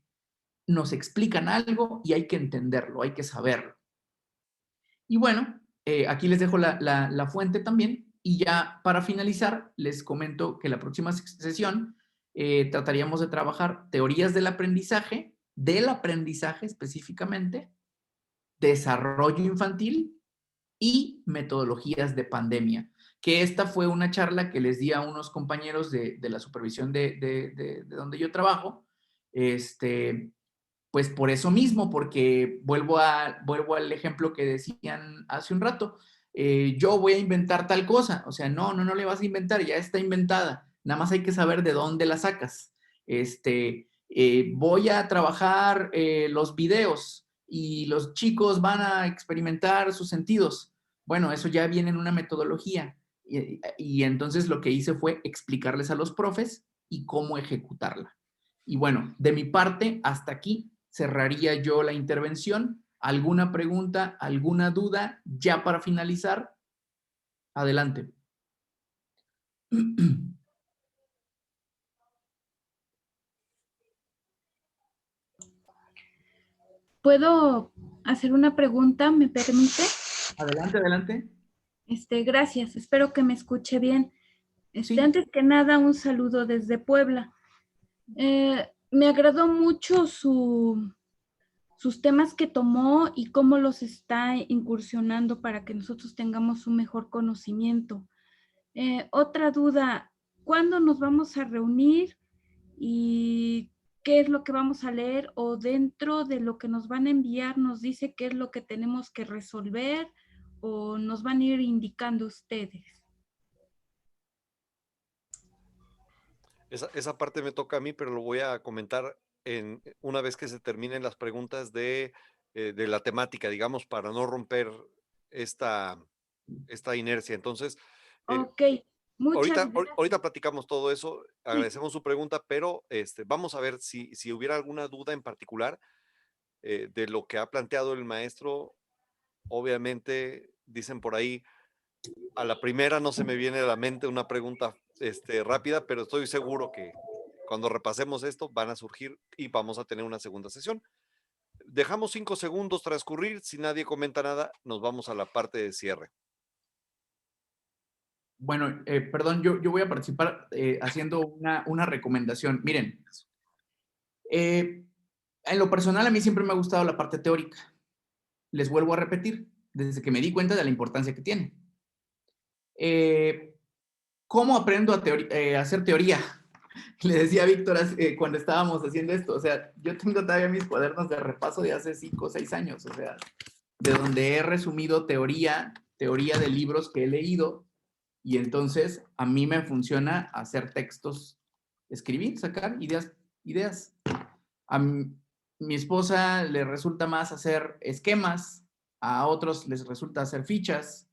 S1: Nos explican algo y hay que entenderlo, hay que saberlo. Y bueno, aquí les dejo la fuente también. Y ya para finalizar, les comento que la próxima sesión trataríamos de trabajar teorías del aprendizaje específicamente, desarrollo infantil y metodologías de pandemia. Que esta fue una charla que les di a unos compañeros de la supervisión de donde yo trabajo, pues por eso mismo, porque vuelvo al ejemplo que decían hace un rato, yo voy a inventar tal cosa, o sea, no le vas a inventar, ya está inventada, nada más hay que saber de dónde la sacas. Voy a trabajar los videos y los chicos van a experimentar sus sentidos. Bueno, eso ya viene en una metodología y entonces lo que hice fue explicarles a los profes y cómo ejecutarla. Y bueno, de mi parte, hasta aquí cerraría yo la intervención. ¿Alguna pregunta, alguna duda ya para finalizar? Adelante.
S10: ¿Puedo hacer una pregunta? ¿Me permite?
S1: Adelante, adelante.
S10: Gracias, espero que me escuche bien.
S1: Sí.
S10: Antes que nada, un saludo desde Puebla. Me agradó mucho sus temas que tomó y cómo los está incursionando para que nosotros tengamos un mejor conocimiento. Otra duda, ¿cuándo nos vamos a reunir y qué es lo que vamos a leer? ¿O dentro de lo que nos van a enviar nos dice qué es lo que tenemos que resolver o nos van a ir indicando ustedes?
S2: Esa parte me toca a mí, pero lo voy a comentar una vez que se terminen las preguntas de la temática, digamos, para no romper esta inercia. Entonces,
S10: Ok, muchas gracias.
S2: ahorita platicamos todo eso, agradecemos su pregunta, pero vamos a ver si hubiera alguna duda en particular de lo que ha planteado el maestro. Obviamente, dicen por ahí, a la primera no se me viene a la mente una pregunta rápida, pero estoy seguro que cuando repasemos esto van a surgir y vamos a tener una segunda sesión. Dejamos 5 segundos transcurrir. Si nadie comenta nada, nos vamos a la parte de cierre.
S1: Bueno, perdón, yo voy a participar haciendo una recomendación. Miren, en lo personal a mí siempre me ha gustado la parte teórica. Les vuelvo a repetir, desde que me di cuenta de la importancia que tiene. ¿Cómo aprendo a hacer teoría? Le decía a Víctor cuando estábamos haciendo esto, o sea, yo tengo todavía mis cuadernos de repaso de hace 5 o 6 años, o sea, de donde he resumido teoría de libros que he leído, y entonces a mí me funciona hacer textos, escribir, sacar ideas. A mi esposa le resulta más hacer esquemas, a otros les resulta hacer fichas.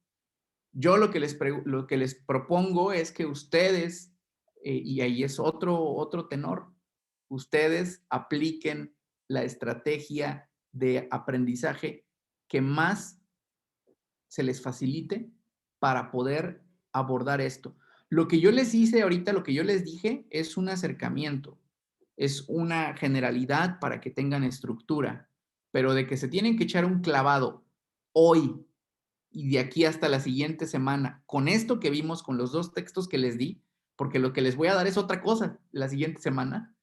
S1: Yo lo que les propongo es que ustedes, y ahí es otro tenor, ustedes apliquen la estrategia de aprendizaje que más se les facilite para poder abordar esto. Lo que yo les hice ahorita, lo que yo les dije, es un acercamiento, es una generalidad para que tengan estructura, pero de que se tienen que echar un clavado hoy y de aquí hasta la siguiente semana, con esto que vimos, con los 2 textos que les di, porque lo que les voy a dar es otra cosa la siguiente semana,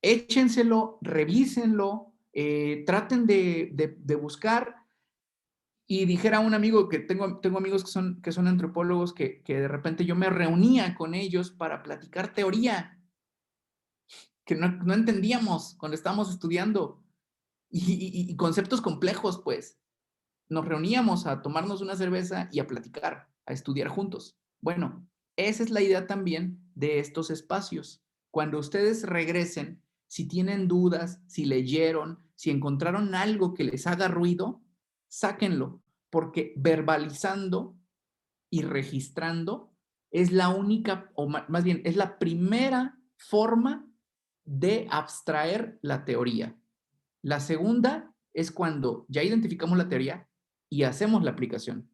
S1: échenselo, revísenlo, traten de buscar. Y dijera un amigo que tengo amigos que son antropólogos que de repente yo me reunía con ellos para platicar teoría que no entendíamos cuando estábamos estudiando y conceptos complejos, pues. Nos reuníamos a tomarnos una cerveza y a platicar, a estudiar juntos. Bueno, esa es la idea también de estos espacios. Cuando ustedes regresen, si tienen dudas, si leyeron, si encontraron algo que les haga ruido, sáquenlo, porque verbalizando y registrando es la única, o más bien, es la primera forma de abstraer la teoría. La segunda es cuando ya identificamos la teoría y hacemos la aplicación.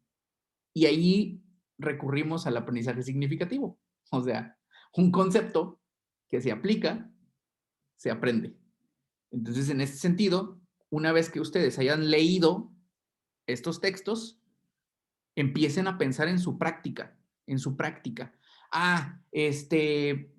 S1: Y ahí recurrimos al aprendizaje significativo. O sea, un concepto que se aplica, se aprende. Entonces, en ese sentido, una vez que ustedes hayan leído estos textos, empiecen a pensar en su práctica,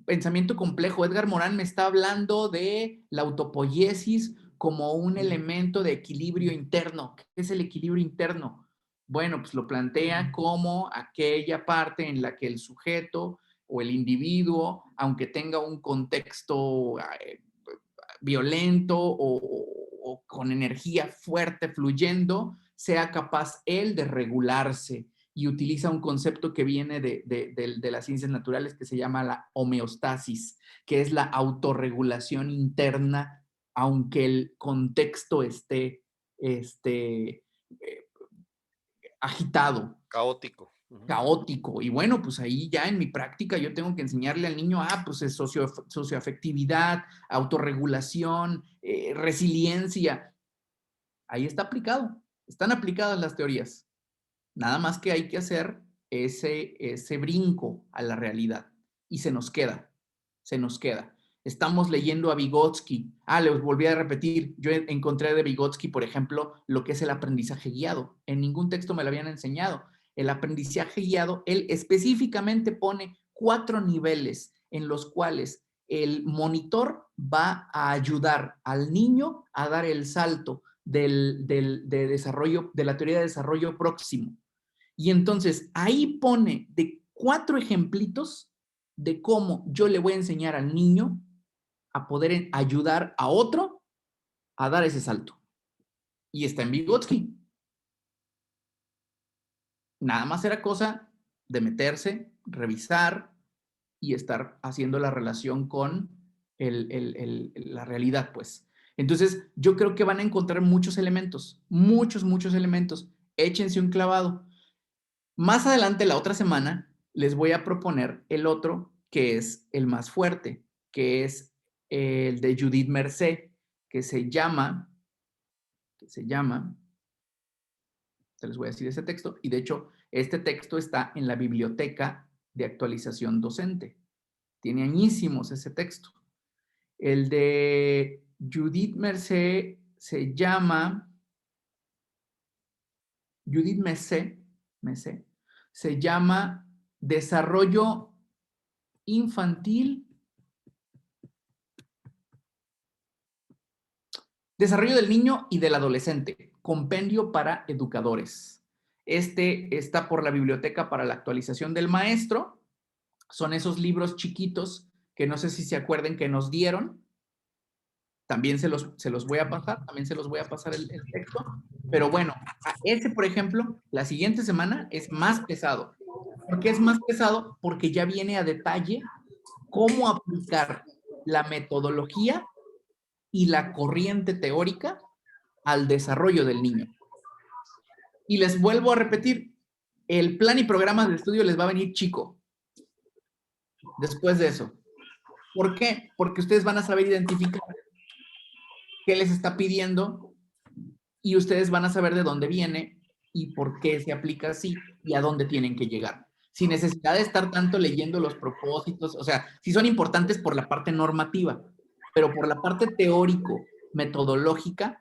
S1: pensamiento complejo. Edgar Morán me está hablando de la autopoiesis como un elemento de equilibrio interno. ¿Qué es el equilibrio interno? Bueno, pues lo plantea como aquella parte en la que el sujeto o el individuo, aunque tenga un contexto violento o con energía fuerte fluyendo, sea capaz él de regularse, y utiliza un concepto que viene de las ciencias naturales que se llama la homeostasis, que es la autorregulación interna, aunque el contexto esté agitado. Caótico. Y bueno, pues ahí ya en mi práctica yo tengo que enseñarle al niño, pues es socioafectividad, autorregulación, resiliencia. Ahí está aplicado. Están aplicadas las teorías. Nada más que hay que hacer ese brinco a la realidad. Y se nos queda. Estamos leyendo a Vygotsky. Les volví a repetir. Yo encontré de Vygotsky, por ejemplo, lo que es el aprendizaje guiado. En ningún texto me lo habían enseñado. El aprendizaje guiado, él específicamente pone 4 niveles en los cuales el monitor va a ayudar al niño a dar el salto de desarrollo, de la teoría de desarrollo próximo. Y entonces ahí pone de 4 ejemplitos de cómo yo le voy a enseñar al niño a poder ayudar a otro a dar ese salto. Y está en Vygotsky. Nada más era cosa de meterse, revisar, y estar haciendo la relación con la realidad, pues. Entonces, yo creo que van a encontrar muchos elementos, muchos elementos. Échense un clavado. Más adelante, la otra semana, les voy a proponer el otro, que es el más fuerte, que es el de Judith Mercé, que se llama, te les voy a decir ese texto, y de hecho, este texto está en la biblioteca de actualización docente. Tiene añísimos ese texto. El de Judith Mercé se llama, Judith Mercé, se llama Desarrollo Infantil, Desarrollo del Niño y del Adolescente, compendio para educadores. Este está por la Biblioteca para la Actualización del Maestro. Son esos libros chiquitos que no sé si se acuerden que nos dieron. También se los voy a pasar, el texto. Pero bueno, ese, por ejemplo, la siguiente semana es más pesado. ¿Por qué es más pesado? Porque ya viene a detalle cómo aplicar la metodología y la corriente teórica al desarrollo del niño. Y les vuelvo a repetir, el plan y programas de estudio les va a venir chico después de eso. ¿Por qué? Porque ustedes van a saber identificar qué les está pidiendo y ustedes van a saber de dónde viene y por qué se aplica así y a dónde tienen que llegar. Sin necesidad de estar tanto leyendo los propósitos, o sea, sí son importantes por la parte normativa, pero por la parte teórico, metodológica,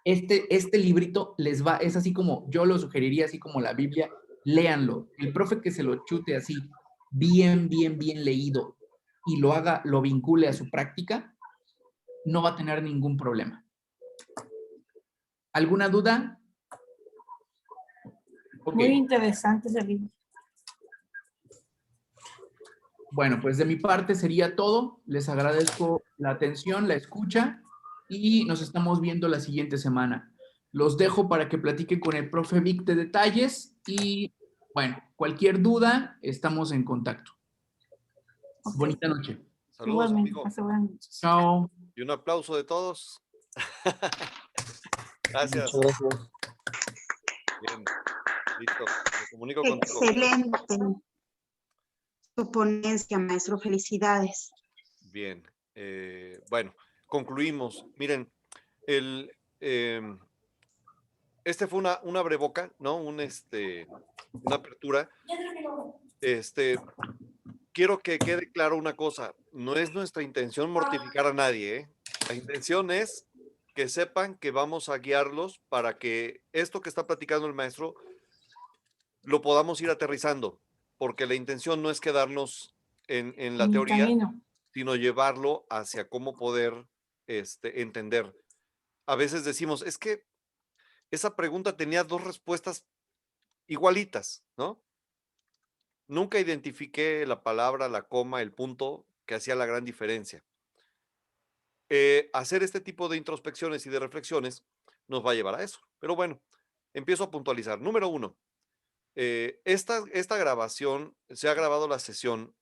S1: este librito les va, es así como, yo lo sugeriría así como la Biblia, léanlo. El profe que se lo chute así, bien leído y lo haga, lo vincule a su práctica, no va a tener ningún problema. ¿Alguna duda?
S5: Okay. Muy interesante ese libro.
S1: Bueno, pues de mi parte sería todo. Les agradezco la atención, la escucha y nos estamos viendo la siguiente semana. Los dejo para que platiquen con el profe Vic de detalles y, bueno, cualquier duda, estamos en contacto. Okay. Bonita noche.
S2: Saludos, amigo.
S1: Chao.
S2: Y un aplauso de todos. Gracias. Bien, listo. Me comunico contigo.
S8: Excelente. Tu ponencia, maestro. Felicidades.
S2: Bien. Bueno, concluimos. Miren, este fue una breboca, ¿no? Una apertura. Quiero que quede claro una cosa. No es nuestra intención mortificar a nadie, ¿eh? La intención es que sepan que vamos a guiarlos para que esto que está platicando el maestro lo podamos ir aterrizando, porque la intención no es quedarnos en la teoría, sino llevarlo hacia cómo poder entender. A veces decimos, es que esa pregunta tenía dos respuestas igualitas, ¿no? Nunca identifiqué la palabra, la coma, el punto que hacía la gran diferencia. Hacer este tipo de introspecciones y de reflexiones nos va a llevar a eso. Pero bueno, empiezo a puntualizar. Número 1, esta grabación, se ha grabado la sesión